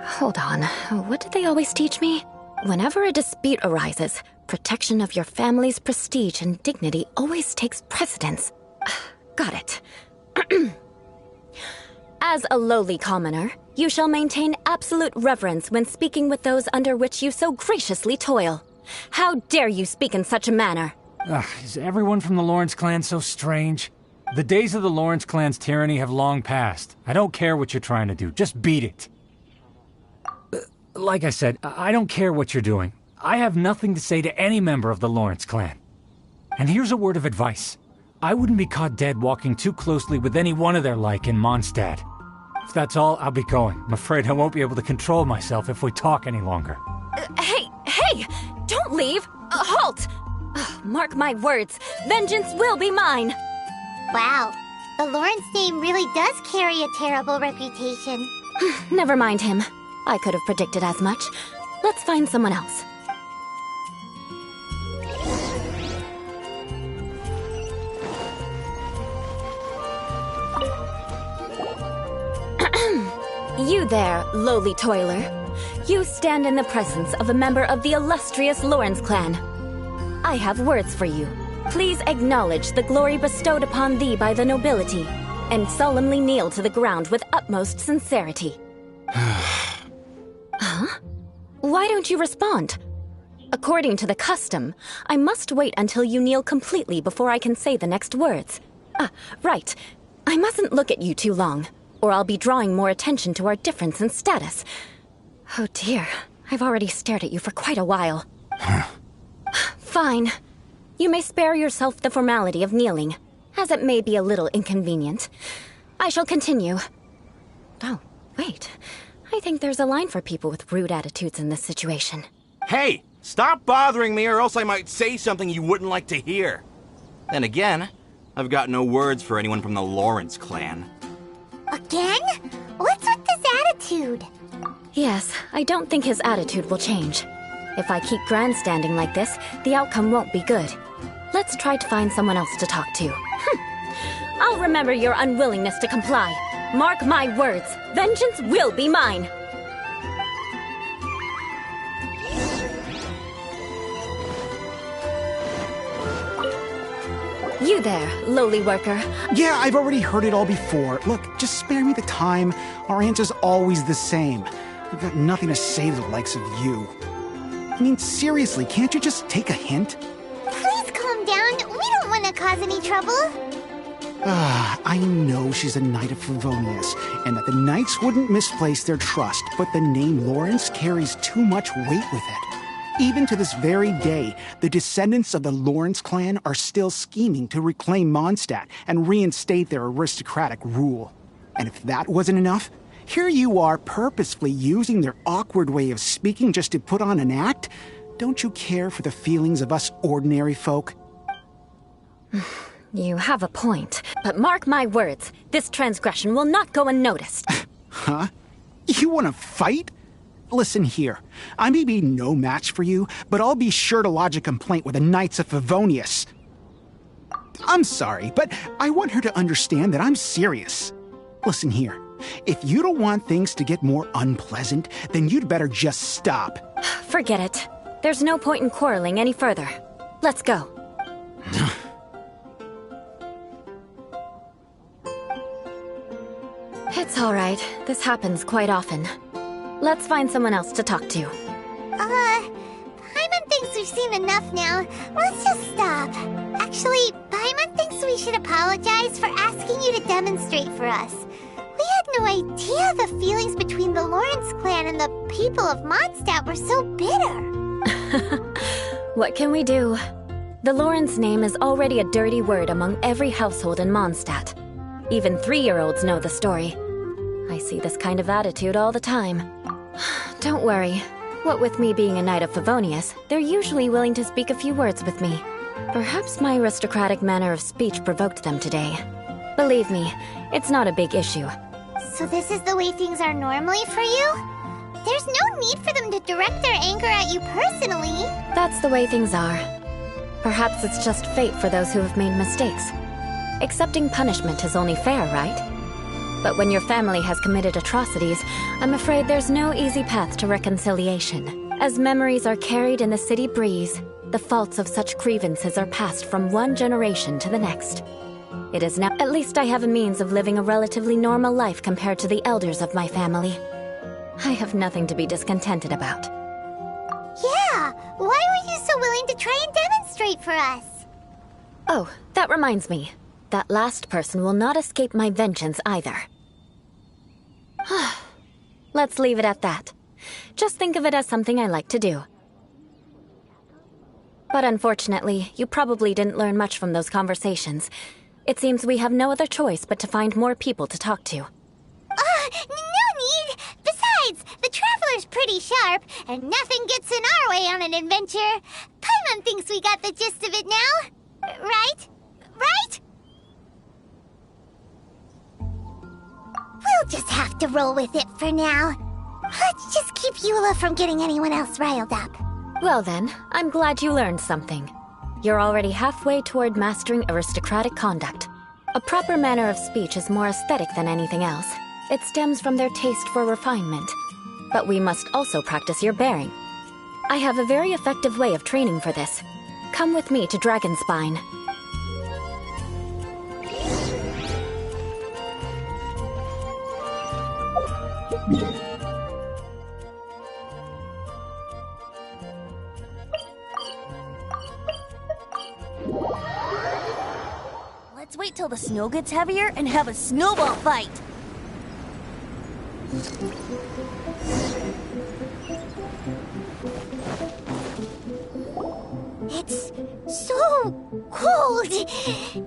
Hold on. What did they always teach me? Whenever a dispute arises, protection of your family's prestige and dignity always takes precedence. Got it. As a lowly commoner, you shall maintain absolute reverence when speaking with those under which you so graciously toil. How dare you speak in such a manner?
Is everyone from the Lawrence clan so strange? The days of the Lawrence clan's tyranny have long passed. I don't care what you're trying to do, just beat it. Like I said, I don't care what you're doing. I have nothing to say to any member of the Lawrence clan. And here's a word of advice. I wouldn't be caught dead walking too closely with any one of their like in Mondstadt. If that's all, I'll be going. I'm afraid I won't be able to control myself if we talk any longer.
Hey! Don't leave! Halt! Mark my words, vengeance will be mine!
Wow, the Lawrence name really does carry a terrible reputation.
Never mind him. I could have predicted as much. Let's find someone else. You there, lowly toiler. You stand in the presence of a member of the illustrious Lawrence clan. I have words for you. Please acknowledge the glory bestowed upon thee by the nobility, and solemnly kneel to the ground with utmost sincerity. Huh? Why don't you respond? According to the custom, I must wait until you kneel completely before I can say the next words. Right. I mustn't look at you too long, or I'll be drawing more attention to our difference in status. Oh dear, I've already stared at you for quite a while. Fine. You may spare yourself the formality of kneeling, as it may be a little inconvenient. I shall continue. Oh, wait. I think there's a line for people with rude attitudes in this situation.
Hey! Stop bothering me or else I might say something you wouldn't like to hear. Then again, I've got no words for anyone from the Lawrence clan.
Again? What's with this attitude?
Yes, I don't think his attitude will change. If I keep grandstanding like this, the outcome won't be good. Let's try to find someone else to talk to. I'll remember your unwillingness to comply. Mark my words, vengeance will be mine! You there, lowly worker.
Yeah, I've already heard it all before. Look, just spare me the time. Our answer's always the same. We've got nothing to say to the likes of you. I mean, seriously, can't you just take a hint?
Please calm down. We don't want to cause any trouble.
I know she's a Knight of Favonius, and that the Knights wouldn't misplace their trust, but the name Lawrence carries too much weight with it. Even to this very day, the descendants of the Lawrence clan are still scheming to reclaim Mondstadt and reinstate their aristocratic rule. And if that wasn't enough, here you are purposefully using their awkward way of speaking just to put on an act? Don't you care for the feelings of us ordinary folk?
You have a point, but mark my words, this transgression will not go unnoticed.
Huh? You want to fight? Listen here, I may be no match for you, but I'll be sure to lodge a complaint with the Knights of Favonius. I'm sorry, but I want her to understand that I'm serious. Listen here, if you don't want things to get more unpleasant, then you'd better just stop.
Forget it. There's no point in quarreling any further. Let's go. It's alright. This happens quite often. Let's find someone else to talk to.
Paimon thinks we've seen enough now. Let's just stop. Actually, Paimon thinks we should apologize for asking you to demonstrate for us. We had no idea the feelings between the Lawrence clan and the people of Mondstadt were so bitter.
What can we do? The Lawrence name is already a dirty word among every household in Mondstadt. Even 3-year-olds know the story. I see this kind of attitude all the time. Don't worry. What with me being a Knight of Favonius, they're usually willing to speak a few words with me. Perhaps my aristocratic manner of speech provoked them today. Believe me, it's not a big issue.
So this is the way things are normally for you? There's no need for them to direct their anger at you personally.
That's the way things are. Perhaps it's just fate for those who have made mistakes. Accepting punishment is only fair, right? But when your family has committed atrocities, I'm afraid there's no easy path to reconciliation. As memories are carried in the city breeze, the faults of such grievances are passed from one generation to the next. It is now— at least I have a means of living a relatively normal life compared to the elders of my family. I have nothing to be discontented about.
Yeah, why were you so willing to try and demonstrate for us?
Oh, that reminds me. That last person will not escape my vengeance either. Let's leave it at that. Just think of it as something I like to do. But unfortunately, you probably didn't learn much from those conversations. It seems we have no other choice but to find more people to talk to.
No need! Besides, the Traveler's pretty sharp, and nothing gets in our way on an adventure. Paimon thinks we got the gist of it now. Right? Right? We'll just have to roll with it for now. Let's just keep Eula from getting anyone else riled up.
Well then, I'm glad you learned something. You're already halfway toward mastering aristocratic conduct. A proper manner of speech is more aesthetic than anything else. It stems from their taste for refinement. But we must also practice your bearing. I have a very effective way of training for this. Come with me to Dragonspine.
Let's wait till the snow gets heavier and have a snowball fight.
It's so cold.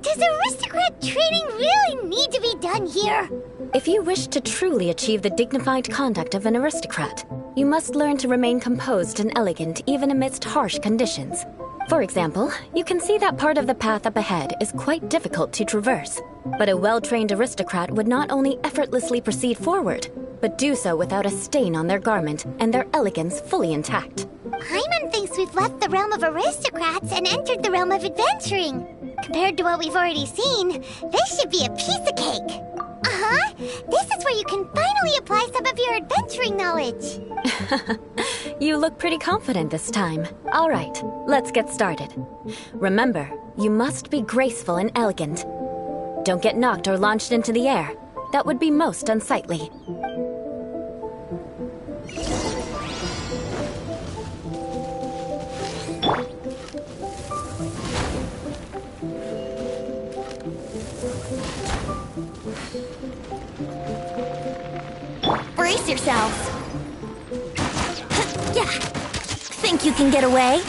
Does aristocrat training really need to be done here?
If you wish to truly achieve the dignified conduct of an aristocrat, you must learn to remain composed and elegant even amidst harsh conditions. For example, you can see that part of the path up ahead is quite difficult to traverse. But a well-trained aristocrat would not only effortlessly proceed forward, but do so without a stain on their garment and their elegance fully intact.
Paimon thinks we've left the realm of aristocrats and entered the realm of adventuring. Compared to what we've already seen, this should be a piece of cake. Uh-huh. This is where you can finally apply some of your adventuring knowledge.
You look pretty confident this time. All right, let's get started. Remember, you must be graceful and elegant. Don't get knocked or launched into the air. That would be most unsightly.
Brace yourselves. Yeah. Think you can get away?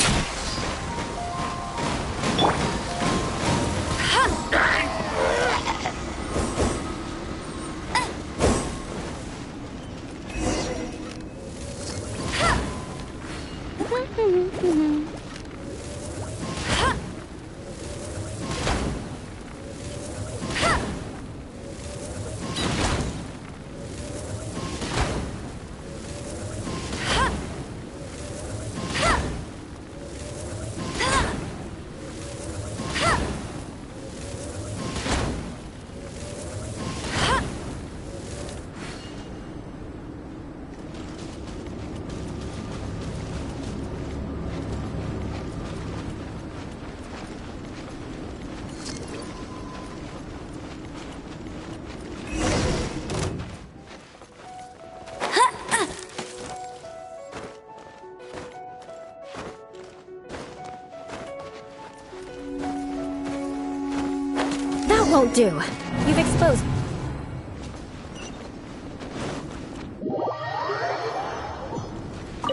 won't do. You've exposed...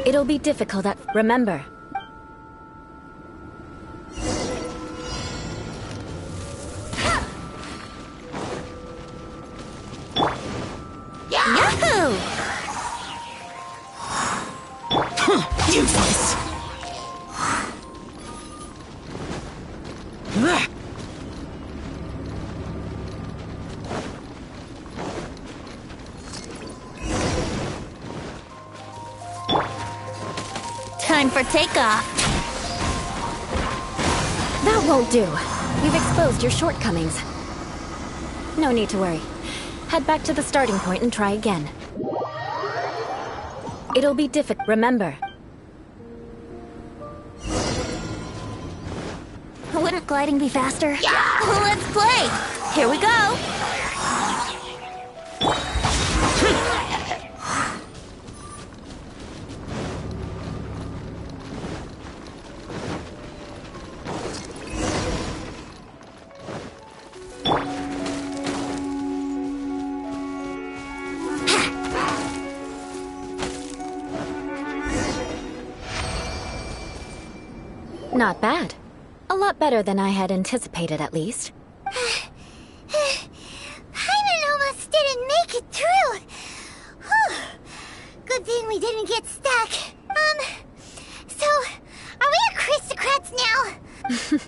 It'll be difficult at... Remember.
Yahoo!
Useless!
Time for takeoff.
That won't do. You've exposed your shortcomings. No need to worry. Head back to the starting point and try again. It'll be difficult. Remember.
Wouldn't gliding be faster? Yeah! Let's play! Here we go!
Not bad. A lot better than I had anticipated, at least.
Paimon almost didn't make it through. Whew. Good thing we didn't get stuck. So, are we aristocrats now?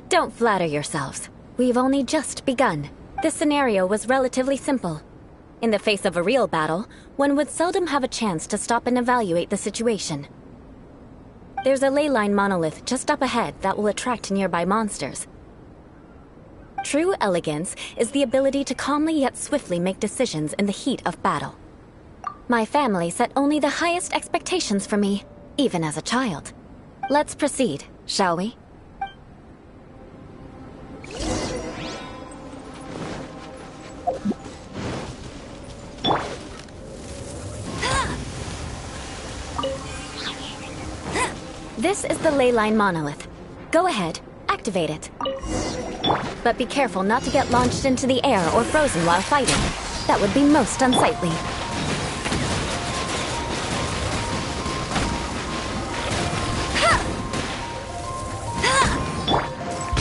Don't flatter yourselves. We've only just begun. This scenario was relatively simple. In the face of a real battle, one would seldom have a chance to stop and evaluate the situation. There's a ley line monolith just up ahead that will attract nearby monsters. True elegance is the ability to calmly yet swiftly make decisions in the heat of battle. My family set only the highest expectations for me, even as a child. Let's proceed, shall we? This is the ley line monolith. Go ahead, activate it. But be careful not to get launched into the air or frozen while fighting. That would be most unsightly.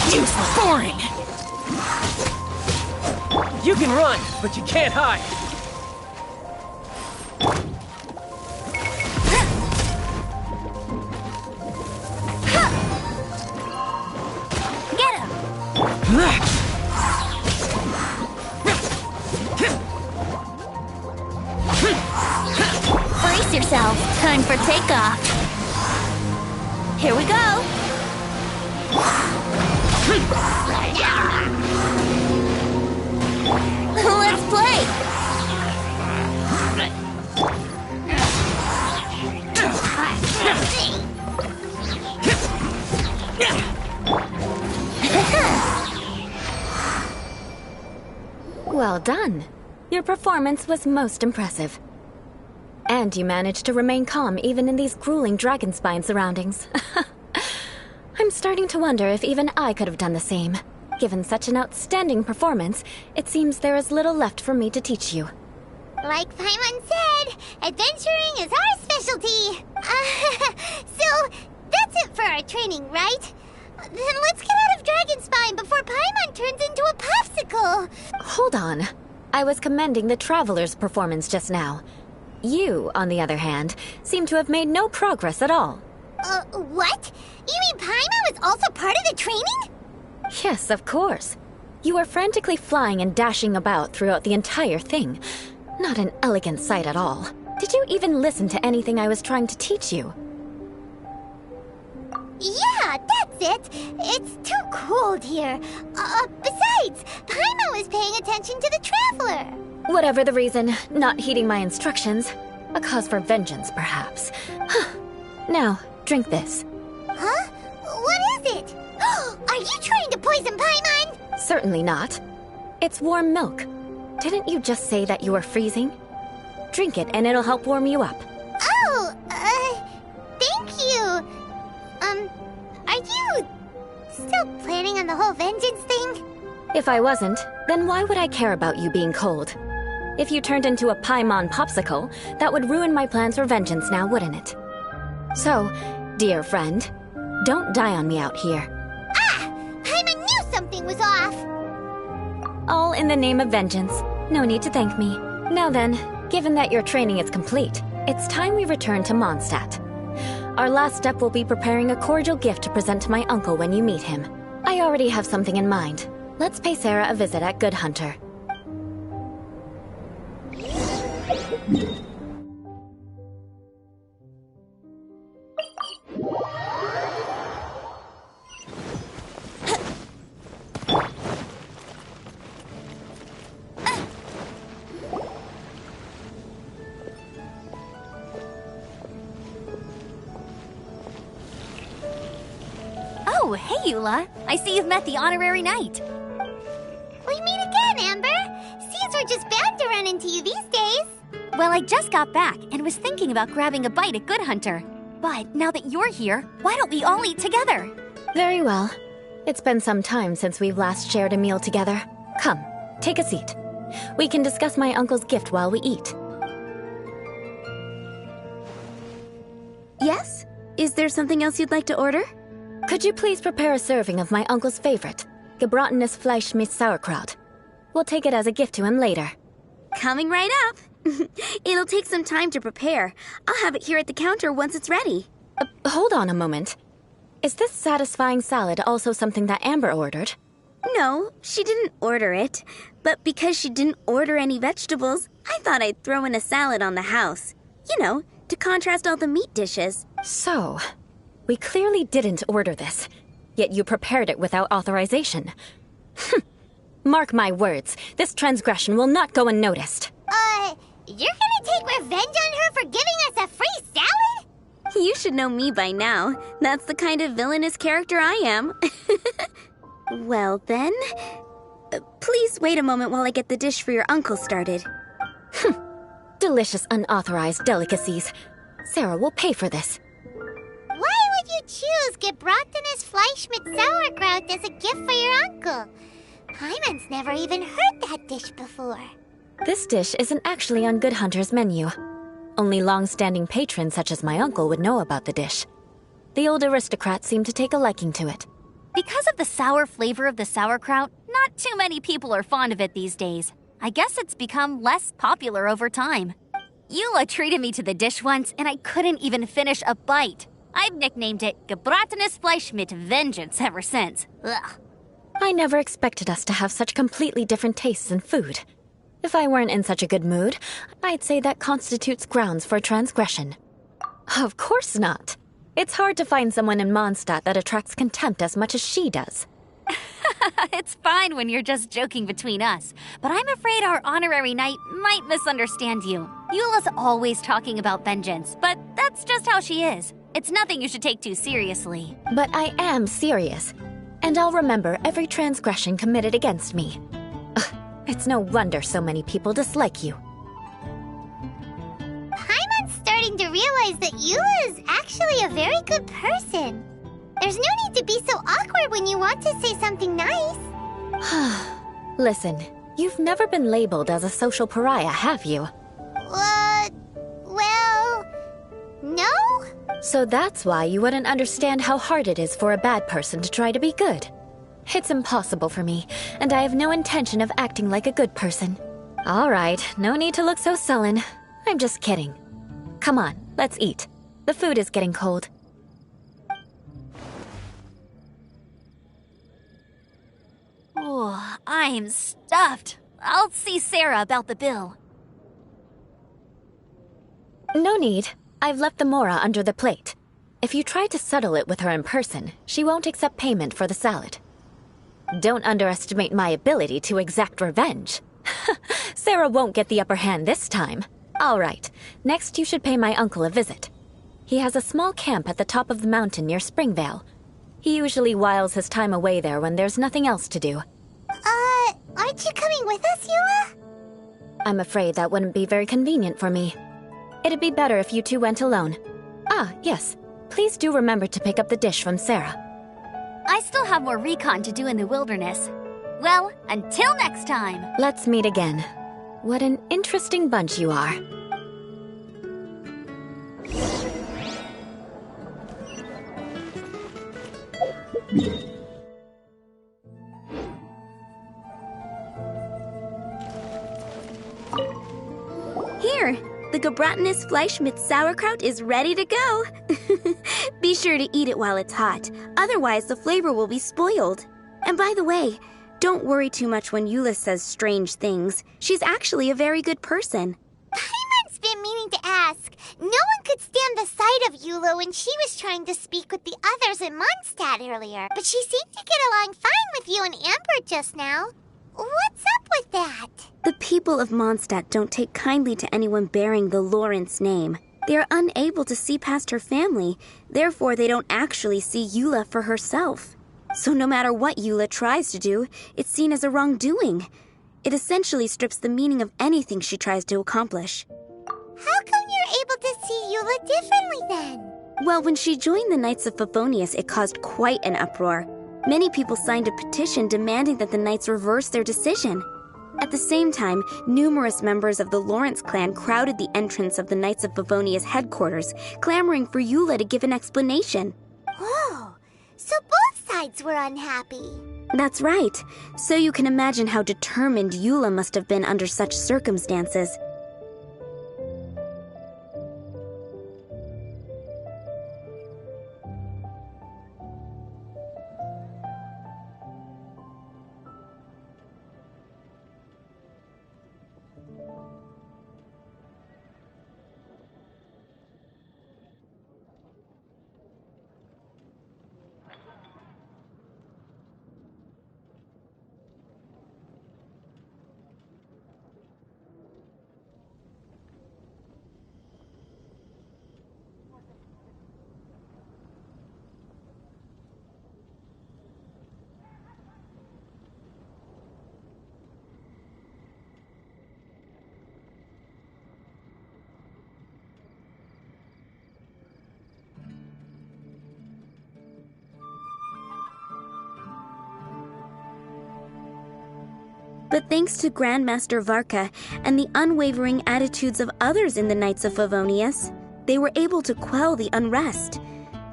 Useless! Boring! You can run, but you can't hide!
Brace yourselves. Time for takeoff. Here we go. Let's play.
Well done. Your performance was most impressive. And you managed to remain calm even in these grueling dragonspine surroundings. I'm starting to wonder if even I could have done the same. Given such an outstanding performance, it seems there is little left for me to teach you.
Like Paimon said, adventuring is our specialty. So, that's it for our training, right? Then let's get out of Dragonspine before Paimon turns into a popsicle.
Hold on. I was commending the Traveler's performance just now. You, on the other hand, seem to have made no progress at all.
What? You mean Paimon was also part of the training?
Yes, of course. You were frantically flying and dashing about throughout the entire thing. Not an elegant sight at all. Did you even listen to anything I was trying to teach you?
Yeah, that's it. It's too cold here. Besides, Paimon was paying attention to the Traveler.
Whatever the reason, not heeding my instructions. A cause for vengeance, perhaps. Now, drink this.
Huh? What is it? Are you trying to poison Paimon?
Certainly not. It's warm milk. Didn't you just say that you were freezing? Drink it and it'll help warm you up.
Oh, thank you. Are you still planning on the whole vengeance thing?
If I wasn't, Then why would I care about you being cold? If you turned into a Paimon popsicle, that would ruin my plans for vengeance now, wouldn't it? So, dear friend, don't die on me out here.
Ah! Paimon knew something was off!
All in the name of vengeance. No need to thank me. Now then, given that your training is complete, it's time we return to Mondstadt. Our last step will be preparing a cordial gift to present to my uncle when you meet him. I already have something in mind. Let's pay Sarah a visit at Good Hunter.
Oh, hey, Eula. I see you've met the honorary knight.
We meet again, Amber. Seems we're just bound to run into you these days.
Well, I just got back and was thinking about grabbing a bite at Good Hunter. But now that you're here, why don't we all eat together?
Very well. It's been some time since we've last shared a meal together. Come, take a seat. We can discuss my uncle's gift while we eat.
Yes? Is there something else you'd like to order?
Could you please prepare a serving of my uncle's favorite, gebratenes Fleisch mit Sauerkraut? We'll take it as a gift to him later.
Coming right up. It'll take some time to prepare. I'll have it here at the counter once it's ready.
Hold on a moment. Is this satisfying salad also something that Amber ordered?
No, she didn't order it. But because she didn't order any vegetables, I thought I'd throw in a salad on the house. You know, to contrast all the meat dishes.
So, we clearly didn't order this, yet you prepared it without authorization. Mark my words, this transgression will not go unnoticed.
You're gonna take revenge on her for giving us a free salad?
You should know me by now. That's the kind of villainous character I am. Well then, please wait a moment while I get the dish for your uncle started.
Delicious unauthorized delicacies. Sarah will pay for this.
Why would you choose gebratenes Fleisch mit Sauerkraut as a gift for your uncle? Paimon's never even heard that dish before.
This dish isn't actually on Good Hunter's menu. Only long-standing patrons such as my uncle would know about the dish. The old aristocrat seemed to take a liking to it.
Because of the sour flavor of the sauerkraut, not too many people are fond of it these days. I guess it's become less popular over time. Eula treated me to the dish once, and I couldn't even finish a bite. I've nicknamed it gebratenes Fleisch mit Vengeance ever since. Ugh.
I never expected us to have such completely different tastes in food. If I weren't in such a good mood, I'd say that constitutes grounds for transgression. Of course not. It's hard to find someone in Mondstadt that attracts contempt as much as she does.
It's fine when you're just joking between us, but I'm afraid our honorary knight might misunderstand you. Eula's always talking about vengeance, but that's just how she is. It's nothing you should take too seriously.
But I am serious, and I'll remember every transgression committed against me. It's no wonder so many people dislike you.
Paimon's starting to realize that Eula is actually a very good person. There's no need to be so awkward when you want to say something nice.
Listen, you've never been labeled as a social pariah, have you?
Well, no?
So that's why you wouldn't understand how hard it is for a bad person to try to be good. It's impossible for me, and I have no intention of acting like a good person. All right, no need to look so sullen. I'm just kidding. Come on, let's eat. The food is getting cold.
Oh, I'm stuffed. I'll see Sarah about the bill.
No need. I've left the mora under the plate. If you try to settle it with her in person, she won't accept payment for the salad. Don't underestimate my ability to exact revenge. Sarah won't get the upper hand this time. All right, next you should pay my uncle a visit. He has a small camp at the top of the mountain near Springvale. He usually whiles his time away there when there's nothing else to do.
Aren't you coming with us, Eula?
I'm afraid that wouldn't be very convenient for me. It'd be better if you two went alone. Ah, yes. Please do remember to pick up the dish from Sarah.
I still have more recon to do in the wilderness. Well, until next time.
Let's meet again. What an interesting bunch you are.
Here, the Gebratinous Fleischmitz sauerkraut is ready to go. Be sure to eat it while it's hot, otherwise the flavor will be spoiled. And by the way, don't worry too much when Eula says strange things. She's actually a very good person.
Paimon's been meaning to ask. No one could stand the sight of Eula when she was trying to speak with the others in Mondstadt earlier. But she seemed to get along fine with you and Amber just now. What's up with that?
The people of Mondstadt don't take kindly to anyone bearing the Lawrence name. They are unable to see past her family, therefore they don't actually see Eula for herself. So no matter what Eula tries to do, it's seen as a wrongdoing. It essentially strips the meaning of anything she tries to accomplish.
How come you're able to see Eula differently then?
Well, when she joined the Knights of Favonius, it caused quite an uproar. Many people signed a petition demanding that the Knights reverse their decision. At the same time, numerous members of the Lawrence clan crowded the entrance of the Knights of Favonius headquarters, clamoring for Eula to give an explanation.
Whoa, so both sides were unhappy.
That's right. So you can imagine how determined Eula must have been under such circumstances. But thanks to Grandmaster Varka and the unwavering attitudes of others in the Knights of Favonius, they were able to quell the unrest.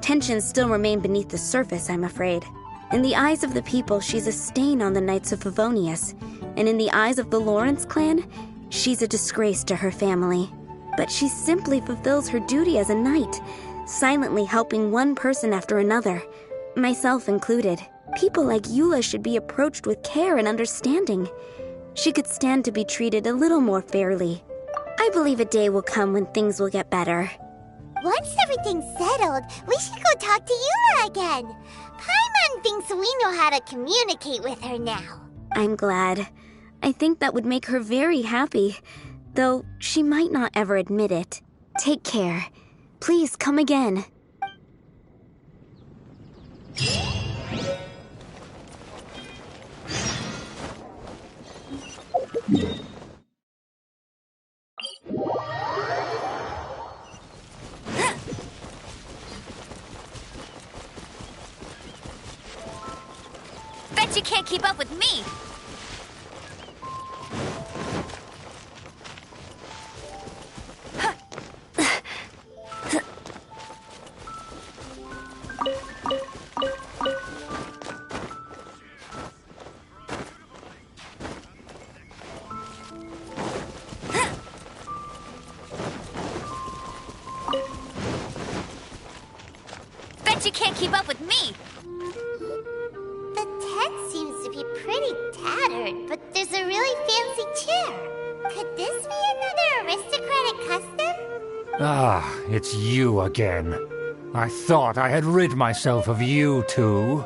Tensions still remain beneath the surface, I'm afraid. In the eyes of the people, she's a stain on the Knights of Favonius, and in the eyes of the Lawrence clan, she's a disgrace to her family. But she simply fulfills her duty as a knight, silently helping one person after another, myself included. People like Eula should be approached with care and understanding. She could stand to be treated a little more fairly. I believe a day will come when things will get better.
Once everything's settled, we should go talk to Eula again. Paimon thinks we know how to communicate with her now.
I'm glad. I think that would make her very happy, though she might not ever admit it. Take care. Please come again.
Bet you can't keep up with me! Bet you can't keep up with me!
The tent seems to be pretty tattered, but there's a really fancy chair. Could this be another aristocratic custom?
Ah, it's you again. I thought I had rid myself of you two.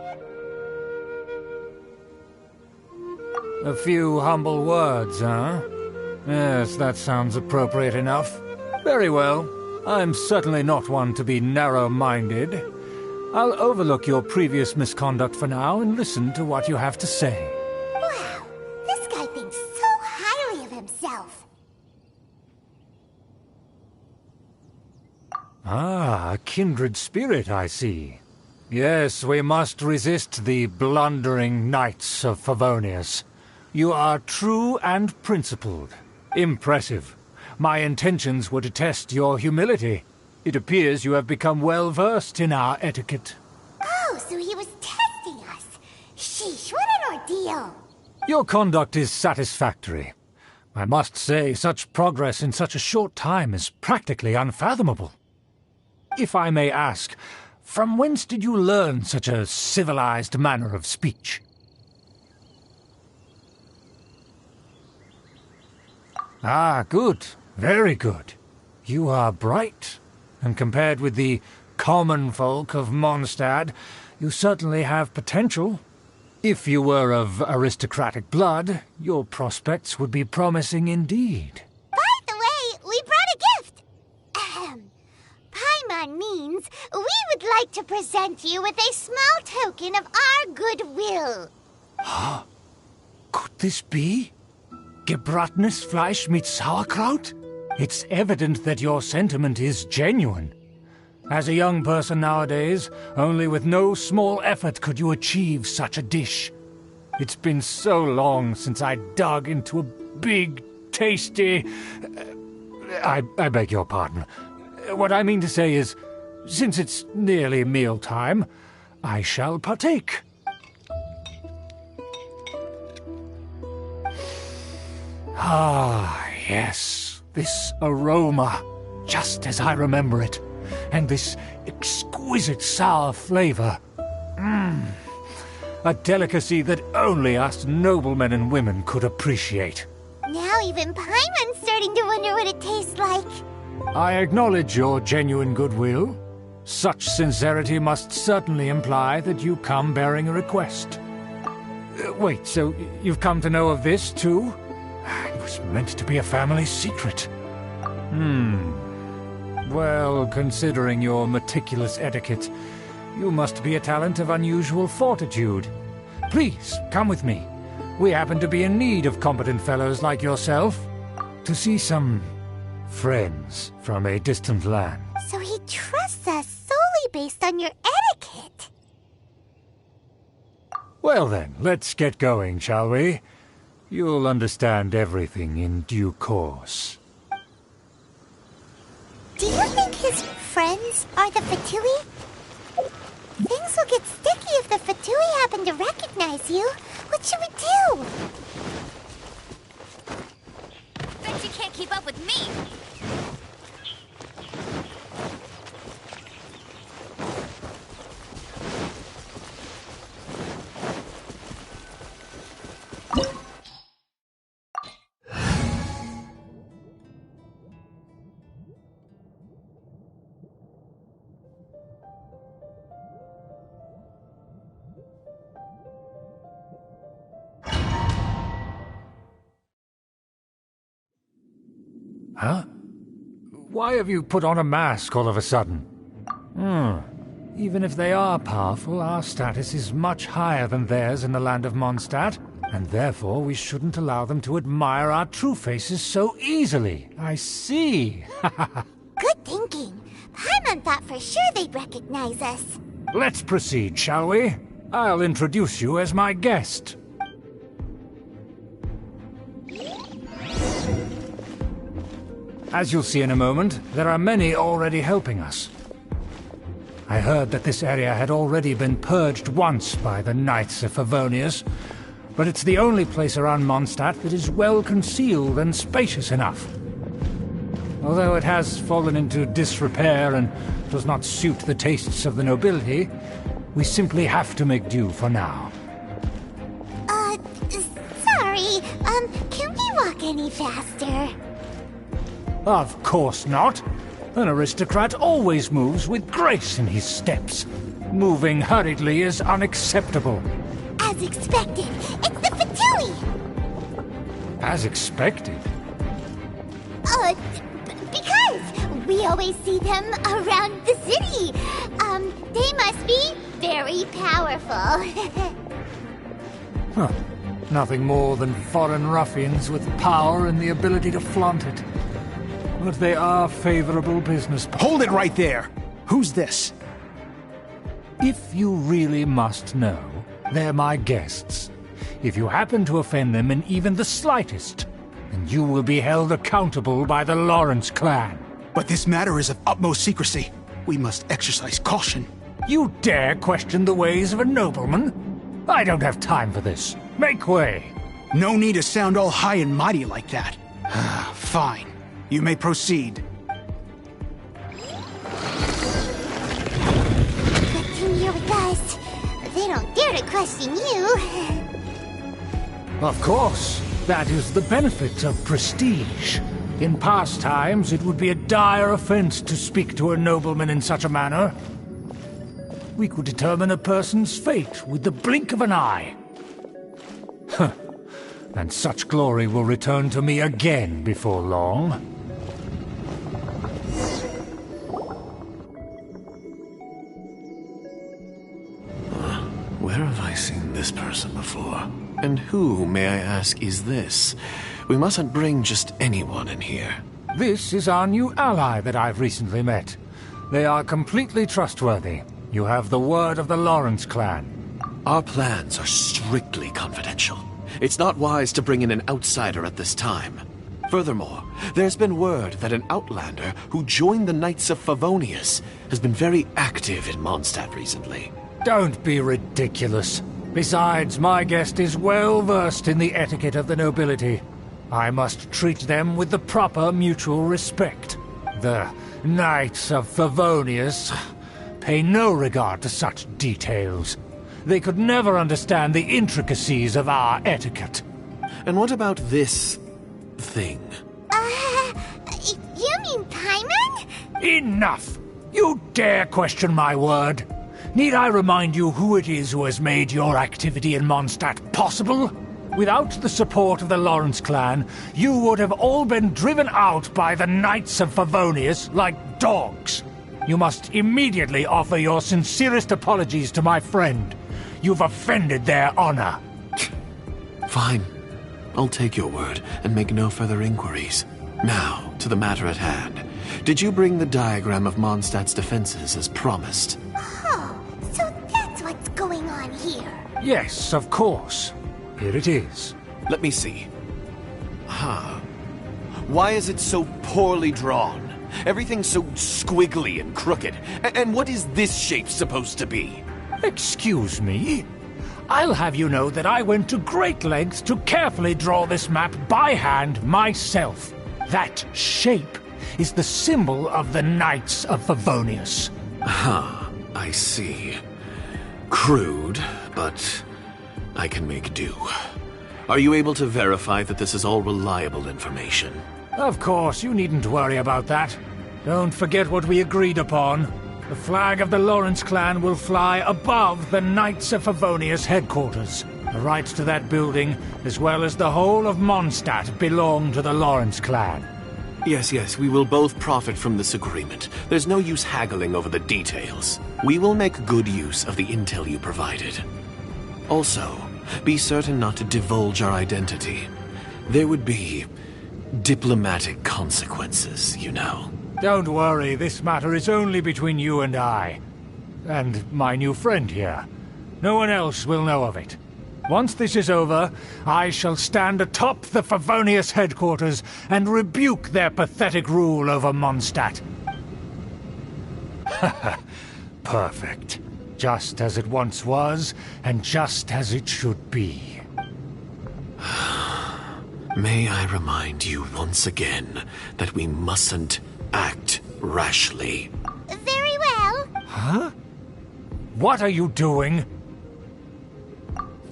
A few humble words, huh? Yes, that sounds appropriate enough. Very well. I'm certainly not one to be narrow-minded. I'll overlook your previous misconduct for now and listen to what you have to say.
Wow, this guy thinks so highly of himself.
Ah, a kindred spirit, I see. Yes, we must resist the blundering knights of Favonius. You are true and principled. Impressive. My intentions were to test your humility. It appears you have become well versed in our etiquette.
Oh, so he was testing us. Sheesh, what an ordeal.
Your conduct is satisfactory. I must say, such progress in such a short time is practically unfathomable. If I may ask, from whence did you learn such a civilized manner of speech? Ah, good. Very good. You are bright, and compared with the common folk of Mondstadt, you certainly have potential. If you were of aristocratic blood, your prospects would be promising indeed.
By the way, we brought a gift. Ahem. Paimon means we would like to present you with a small token of our goodwill.
Huh? Could this be? Gebratenes Fleisch mit Sauerkraut? It's evident that your sentiment is genuine. As a young person nowadays, only with no small effort could you achieve such a dish. It's been so long since I dug into a big, tasty... I beg your pardon. What I mean to say is, since it's nearly mealtime, I shall partake. Ah, yes, this aroma, just as I remember it. And this exquisite sour flavor. A delicacy that only us noblemen and women could appreciate.
Now even Paimon's starting to wonder what it tastes like.
I acknowledge your genuine goodwill. Such sincerity must certainly imply that you come bearing a request. Wait, so you've come to know of this, too? It was meant to be a family secret. Well, considering your meticulous etiquette, you must be a talent of unusual fortitude. Please, come with me. We happen to be in need of competent fellows like yourself. To see some friends from a distant land.
So he trusts us solely based on your etiquette.
Well then, let's get going, shall we? You'll understand everything in due course.
Do you think his friends are the Fatui? Things will get sticky if the Fatui happen to recognize you. What should we do?
Bet you can't keep up with me!
Huh? Why have you put on a mask all of a sudden? Even if they are powerful, our status is much higher than theirs in the land of Mondstadt, and therefore we shouldn't allow them to admire our true faces so easily. I see.
Good thinking. Paimon thought for sure they'd recognize us.
Let's proceed, shall we? I'll introduce you as my guest. As you'll see in a moment, there are many already helping us. I heard that this area had already been purged once by the Knights of Favonius, but it's the only place around Mondstadt that is well concealed and spacious enough. Although it has fallen into disrepair and does not suit the tastes of the nobility, we simply have to make do for now.
Sorry, can we walk any faster?
Of course not. An aristocrat always moves with grace in his steps. Moving hurriedly is unacceptable.
As expected, it's the Fatui!
As expected?
Because we always see them around the city. They must be very powerful.
Huh. Nothing more than foreign ruffians with power and the ability to flaunt it. But they are favorable business.
Hold it right there! Who's this?
If you really must know, they're my guests. If you happen to offend them in even the slightest, then you will be held accountable by the Lawrence clan.
But this matter is of utmost secrecy. We must exercise caution.
You dare question the ways of a nobleman? I don't have time for this. Make way.
No need to sound all high and mighty like that. Fine. You may proceed.
Come here with us. They don't dare to question you.
Of course. That is the benefit of prestige. In past times, it would be a dire offense to speak to a nobleman in such a manner. We could determine a person's fate with the blink of an eye. Huh. And such glory will return to me again before long.
Where have I seen this person before? And who, may I ask, is this? We mustn't bring just anyone in here.
This is our new ally that I've recently met. They are completely trustworthy. You have the word of the Lawrence clan.
Our plans are strictly confidential. It's not wise to bring in an outsider at this time. Furthermore, there's been word that an outlander who joined the Knights of Favonius has been very active in Mondstadt recently.
Don't be ridiculous. Besides, my guest is well versed in the etiquette of the nobility. I must treat them with the proper mutual respect. The Knights of Favonius pay no regard to such details. They could never understand the intricacies of our etiquette.
And what about this thing?
You mean Paimon?
Enough! You dare question my word? Need I remind you who it is who has made your activity in Mondstadt possible? Without the support of the Lawrence clan, you would have all been driven out by the Knights of Favonius like dogs. You must immediately offer your sincerest apologies to my friend. You've offended their honor.
Fine. I'll take your word and make no further inquiries. Now, to the matter at hand. Did you bring the diagram of Mondstadt's defenses as promised?
Oh, so that's what's going on here.
Yes, of course. Here it is.
Let me see. Huh. Why is it so poorly drawn? Everything's so squiggly and crooked. And what is this shape supposed to be?
Excuse me? I'll have you know that I went to great lengths to carefully draw this map by hand myself. That shape is the symbol of the Knights of Favonius.
Huh, I see. Crude, but I can make do. Are you able to verify that this is all reliable information?
Of course, you needn't worry about that. Don't forget what we agreed upon. The flag of the Lawrence clan will fly above the Knights of Favonius headquarters. The rights to that building, as well as the whole of Mondstadt, belong to the Lawrence clan.
Yes, we will both profit from this agreement. There's no use haggling over the details. We will make good use of the intel you provided. Also, be certain not to divulge our identity. There would be diplomatic consequences, you know.
Don't worry, this matter is only between you and I. And my new friend here. No one else will know of it. Once this is over, I shall stand atop the Favonius headquarters and rebuke their pathetic rule over Mondstadt. Perfect. Just as it once was, and just as it should be.
May I remind you once again that we mustn't act rashly.
Very well.
Huh? What are you doing?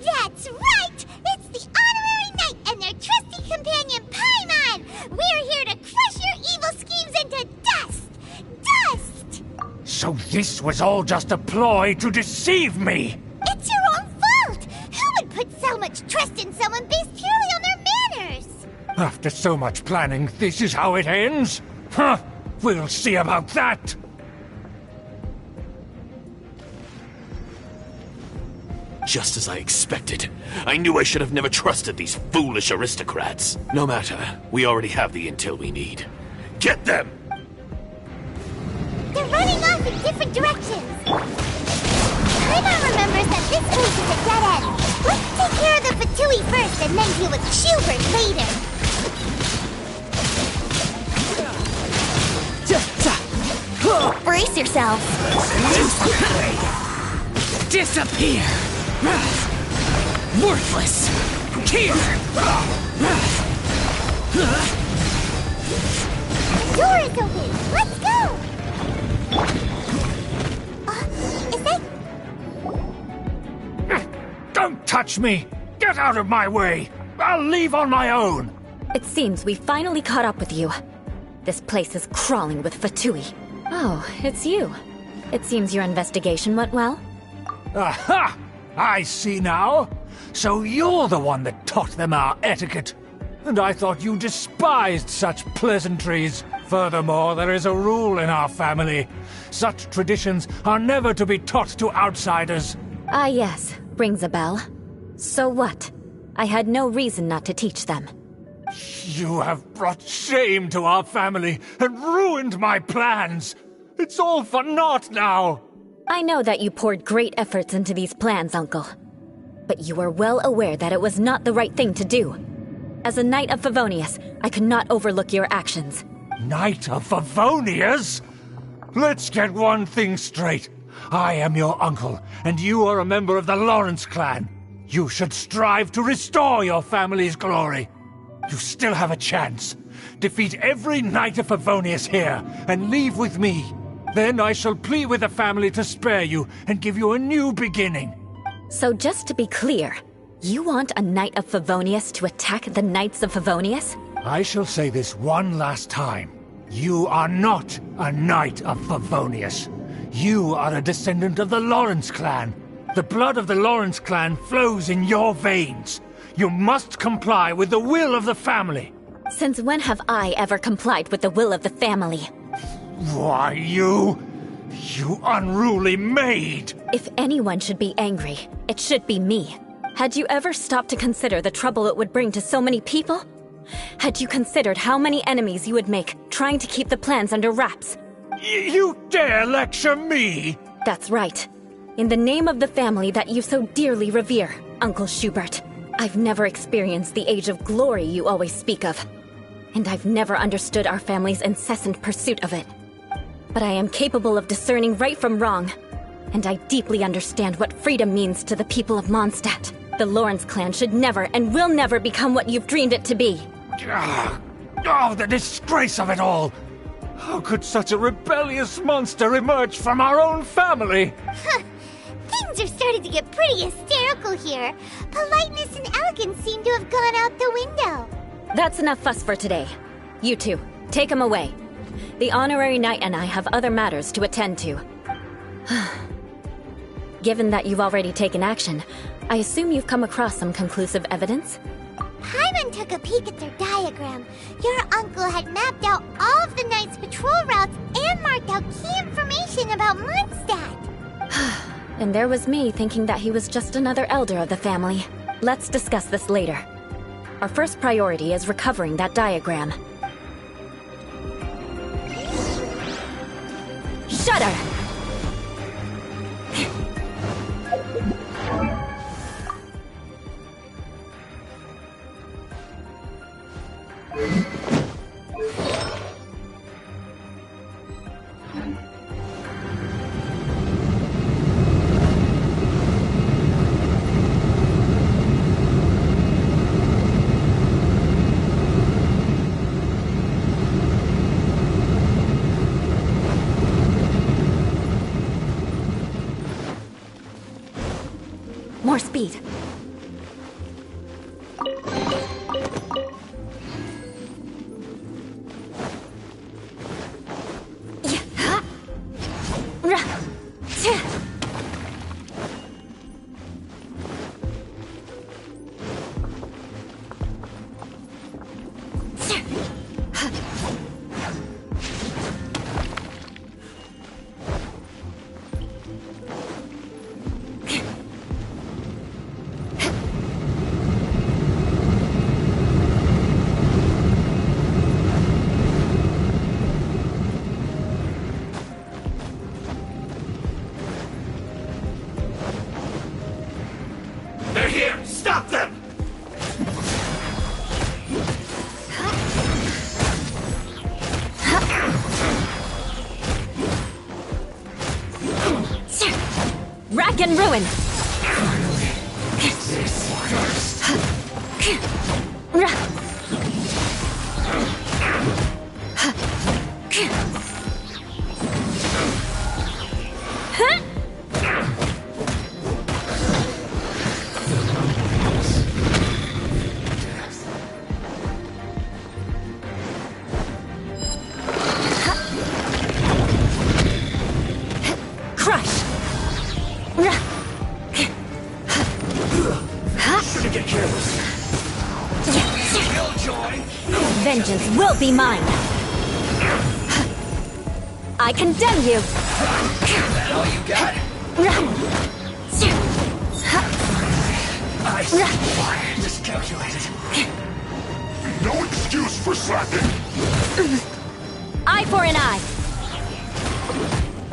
That's right! It's the Honorary Knight and their trusty companion, Paimon! We're here to crush your evil schemes into dust! Dust!
So this was all just a ploy to deceive me!
It's your own fault! Who would put so much trust in someone based purely on their manners?
After so much planning, this is how it ends? Huh! We'll see about that!
Just as I expected. I knew I should have never trusted these foolish aristocrats. No matter, we already have the intel we need. Get them!
They're running off in different directions! Paimon remembers that this place is a dead end. Let's take care of the Fatui first and then deal with Schubert later.
Brace yourselves.
Disappear! Worthless! Here!
The door is open. Let's go! Is that...
Don't touch me! Get out of my way! I'll leave on my own!
It seems we finally caught up with you. This place is crawling with Fatui. Oh, it's you. It seems your investigation went well.
Aha! I see now. So you're the one that taught them our etiquette. And I thought you despised such pleasantries. Furthermore, there is a rule in our family. Such traditions are never to be taught to outsiders.
Ah, yes. Rings a bell. So what? I had no reason not to teach them.
You have brought shame to our family and ruined my plans. It's all for naught now.
I know that you poured great efforts into these plans, Uncle. But you are well aware that it was not the right thing to do. As a Knight of Favonius, I could not overlook your actions.
Knight of Favonius? Let's get one thing straight. I am your uncle, and you are a member of the Lawrence clan. You should strive to restore your family's glory. You still have a chance. Defeat every Knight of Favonius here, and leave with me. Then I shall plead with the family to spare you and give you a new beginning.
So just to be clear, you want a Knight of Favonius to attack the Knights of Favonius?
I shall say this one last time. You are not a Knight of Favonius. You are a descendant of the Lawrence clan. The blood of the Lawrence clan flows in your veins. You must comply with the will of the family.
Since when have I ever complied with the will of the family?
Why, you unruly maid!
If anyone should be angry, it should be me. Had you ever stopped to consider the trouble it would bring to so many people? Had you considered how many enemies you would make trying to keep the plans under wraps?
You dare lecture me?
That's right. In the name of the family that you so dearly revere, Uncle Schubert. I've never experienced the age of glory you always speak of. And I've never understood our family's incessant pursuit of it. But I am capable of discerning right from wrong. And I deeply understand what freedom means to the people of Mondstadt. The Lawrence clan should never and will never become what you've dreamed it to be.
Oh, the disgrace of it all! How could such a rebellious monster emerge from our own family?
Things are starting to get pretty hysterical here. Politeness and elegance seem to have gone out the window.
That's enough fuss for today. You two, take him away. The honorary knight and I have other matters to attend to. Given that you've already taken action, I assume you've come across some conclusive evidence?
Paimon took a peek at their diagram. Your uncle had mapped out all of the Knight's patrol routes and marked out key information about Mondstadt.
And there was me thinking that he was just another elder of the family. Let's discuss this later. Our first priority is recovering that diagram. Shudder! More speed. back in ruin! Crush!
Shouldn't get careless. Killjoy!
Vengeance will be mine! I condemn you!
That all you got? I miscalculated.
No excuse for slacking.
Eye for an eye!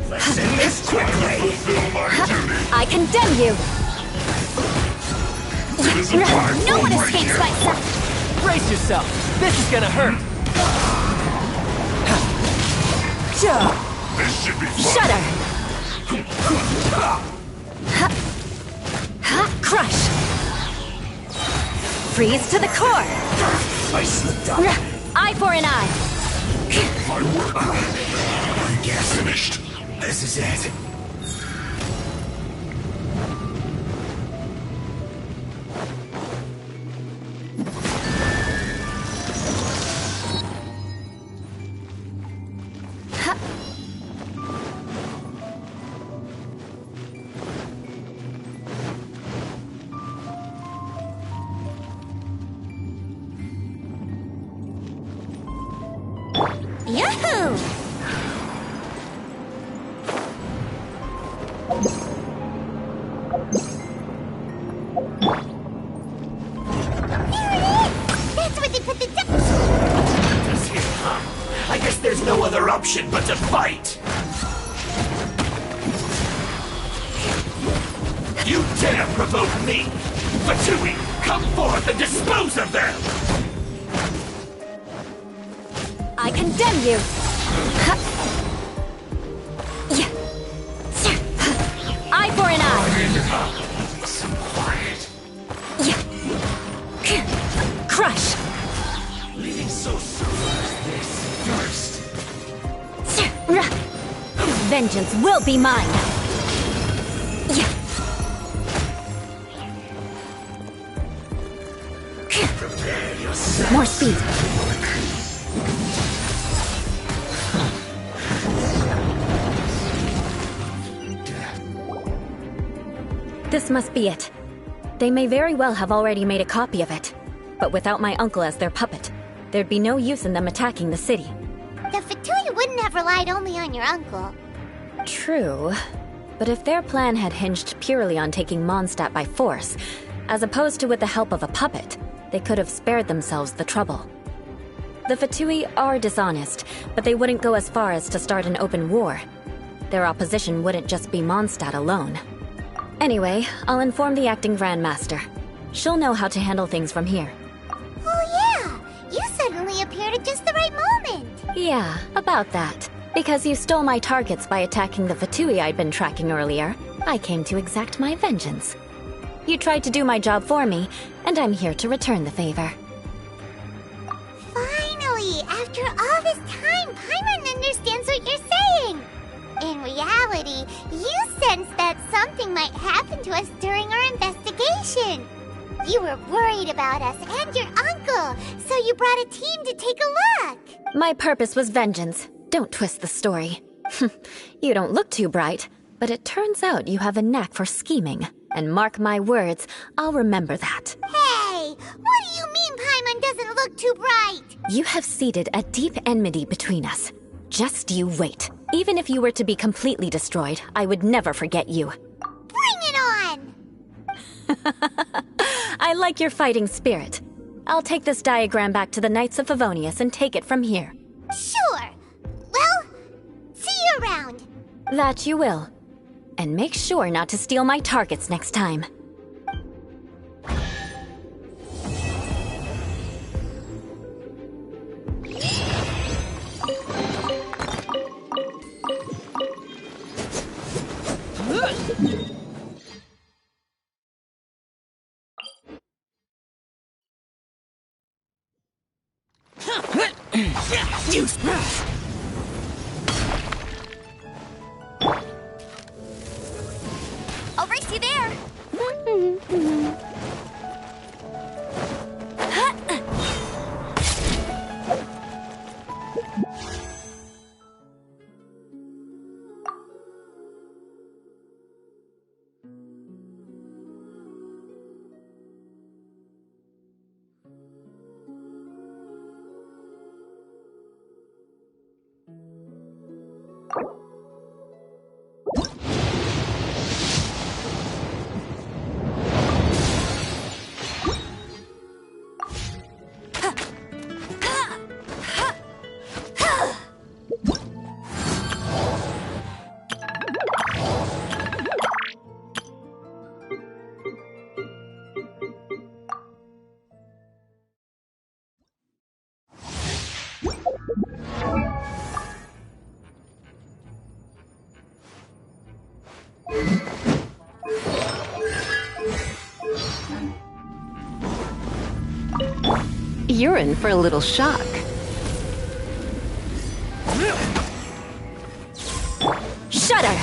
Let's end this quickly.
Fulfill my duty.
I condemn you!
It isn't time
No
for
one
my
escapes
gift.
my sight.
Brace yourself. This is gonna hurt.
This should be fun.
Shudder! Crush! Freeze to the core!
I slipped up.
Eye for an eye!
My work.
Guess
Finished.
this is it.
Yahoo!
That's where they put the
Does he, huh? I guess there's no other option but to fight. You dare provoke me! Fatui, come forth and dispose of them!
I condemn you! Eye for an eye!
Be so quiet.
Crush!
Leaving so soon as this first.
Vengeance will be mine!
Prepare yourself.
More speed! This must be it. They may very well have already made a copy of it. But without my uncle as their puppet, there'd be no use in them attacking the city.
The Fatui wouldn't have relied only on your uncle.
True. But if their plan had hinged purely on taking Mondstadt by force, as opposed to with the help of a puppet, they could have spared themselves the trouble. The Fatui are dishonest, but they wouldn't go as far as to start an open war. Their opposition wouldn't just be Mondstadt alone. Anyway, I'll inform the acting Grandmaster. She'll know how to handle things from here.
Oh yeah! You suddenly appeared at just the right moment!
Yeah, about that. Because you stole my targets by attacking the Fatui I'd been tracking earlier, I came to exact my vengeance. You tried to do my job for me, and I'm here to return the favor.
Finally! After all this time, Paimon understands what you're saying! In reality, you sensed that something might happen to us during our investigation. You were worried about us and your uncle, so you brought a team to take a look.
My purpose was vengeance. Don't twist the story. You don't look too bright, but it turns out you have a knack for scheming. And mark my words, I'll remember that.
Hey, what do you mean Paimon doesn't look too bright?
You have seeded a deep enmity between us. Just you wait. Even if you were to be completely destroyed, I would never forget you.
Bring it on!
I like your fighting spirit. I'll take this diagram back to the Knights of Favonius and take it from here.
Sure. Well, see you around.
That you will. And make sure not to steal my targets next time.
I'll race you there.
You're in for a little shock.
Shudder!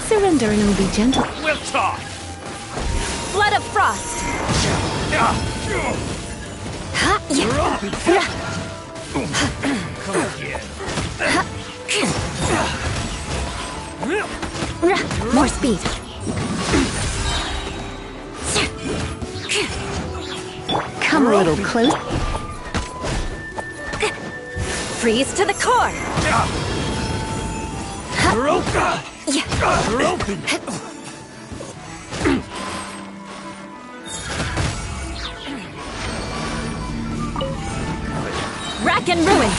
Surrender and it'll be gentle.
We'll talk!
Flood of Frost!
Come again.
More speed.
Come a little close.
Freeze to the core.
You're open! You're open!
Rack and ruin.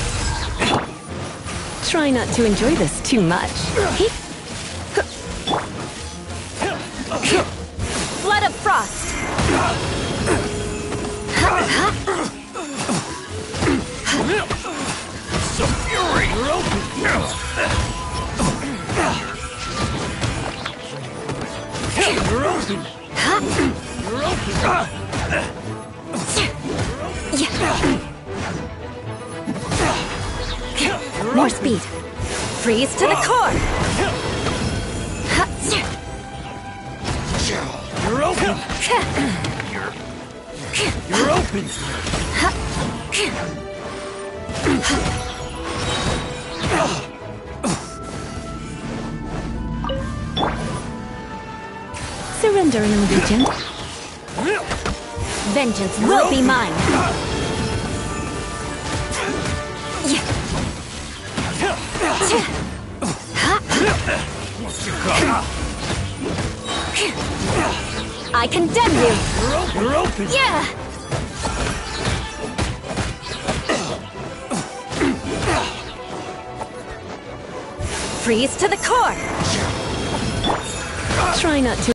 Try not to enjoy this too much.
Flood of Frost.
Some fury! You're open! You're open! You're open!
More speed. Freeze to the core.
You're open! You're open!
Surrender and it'll be gentle.
Vengeance will be mine. I condemn you.
You're open!
Yeah. Freeze to the core.
Try not to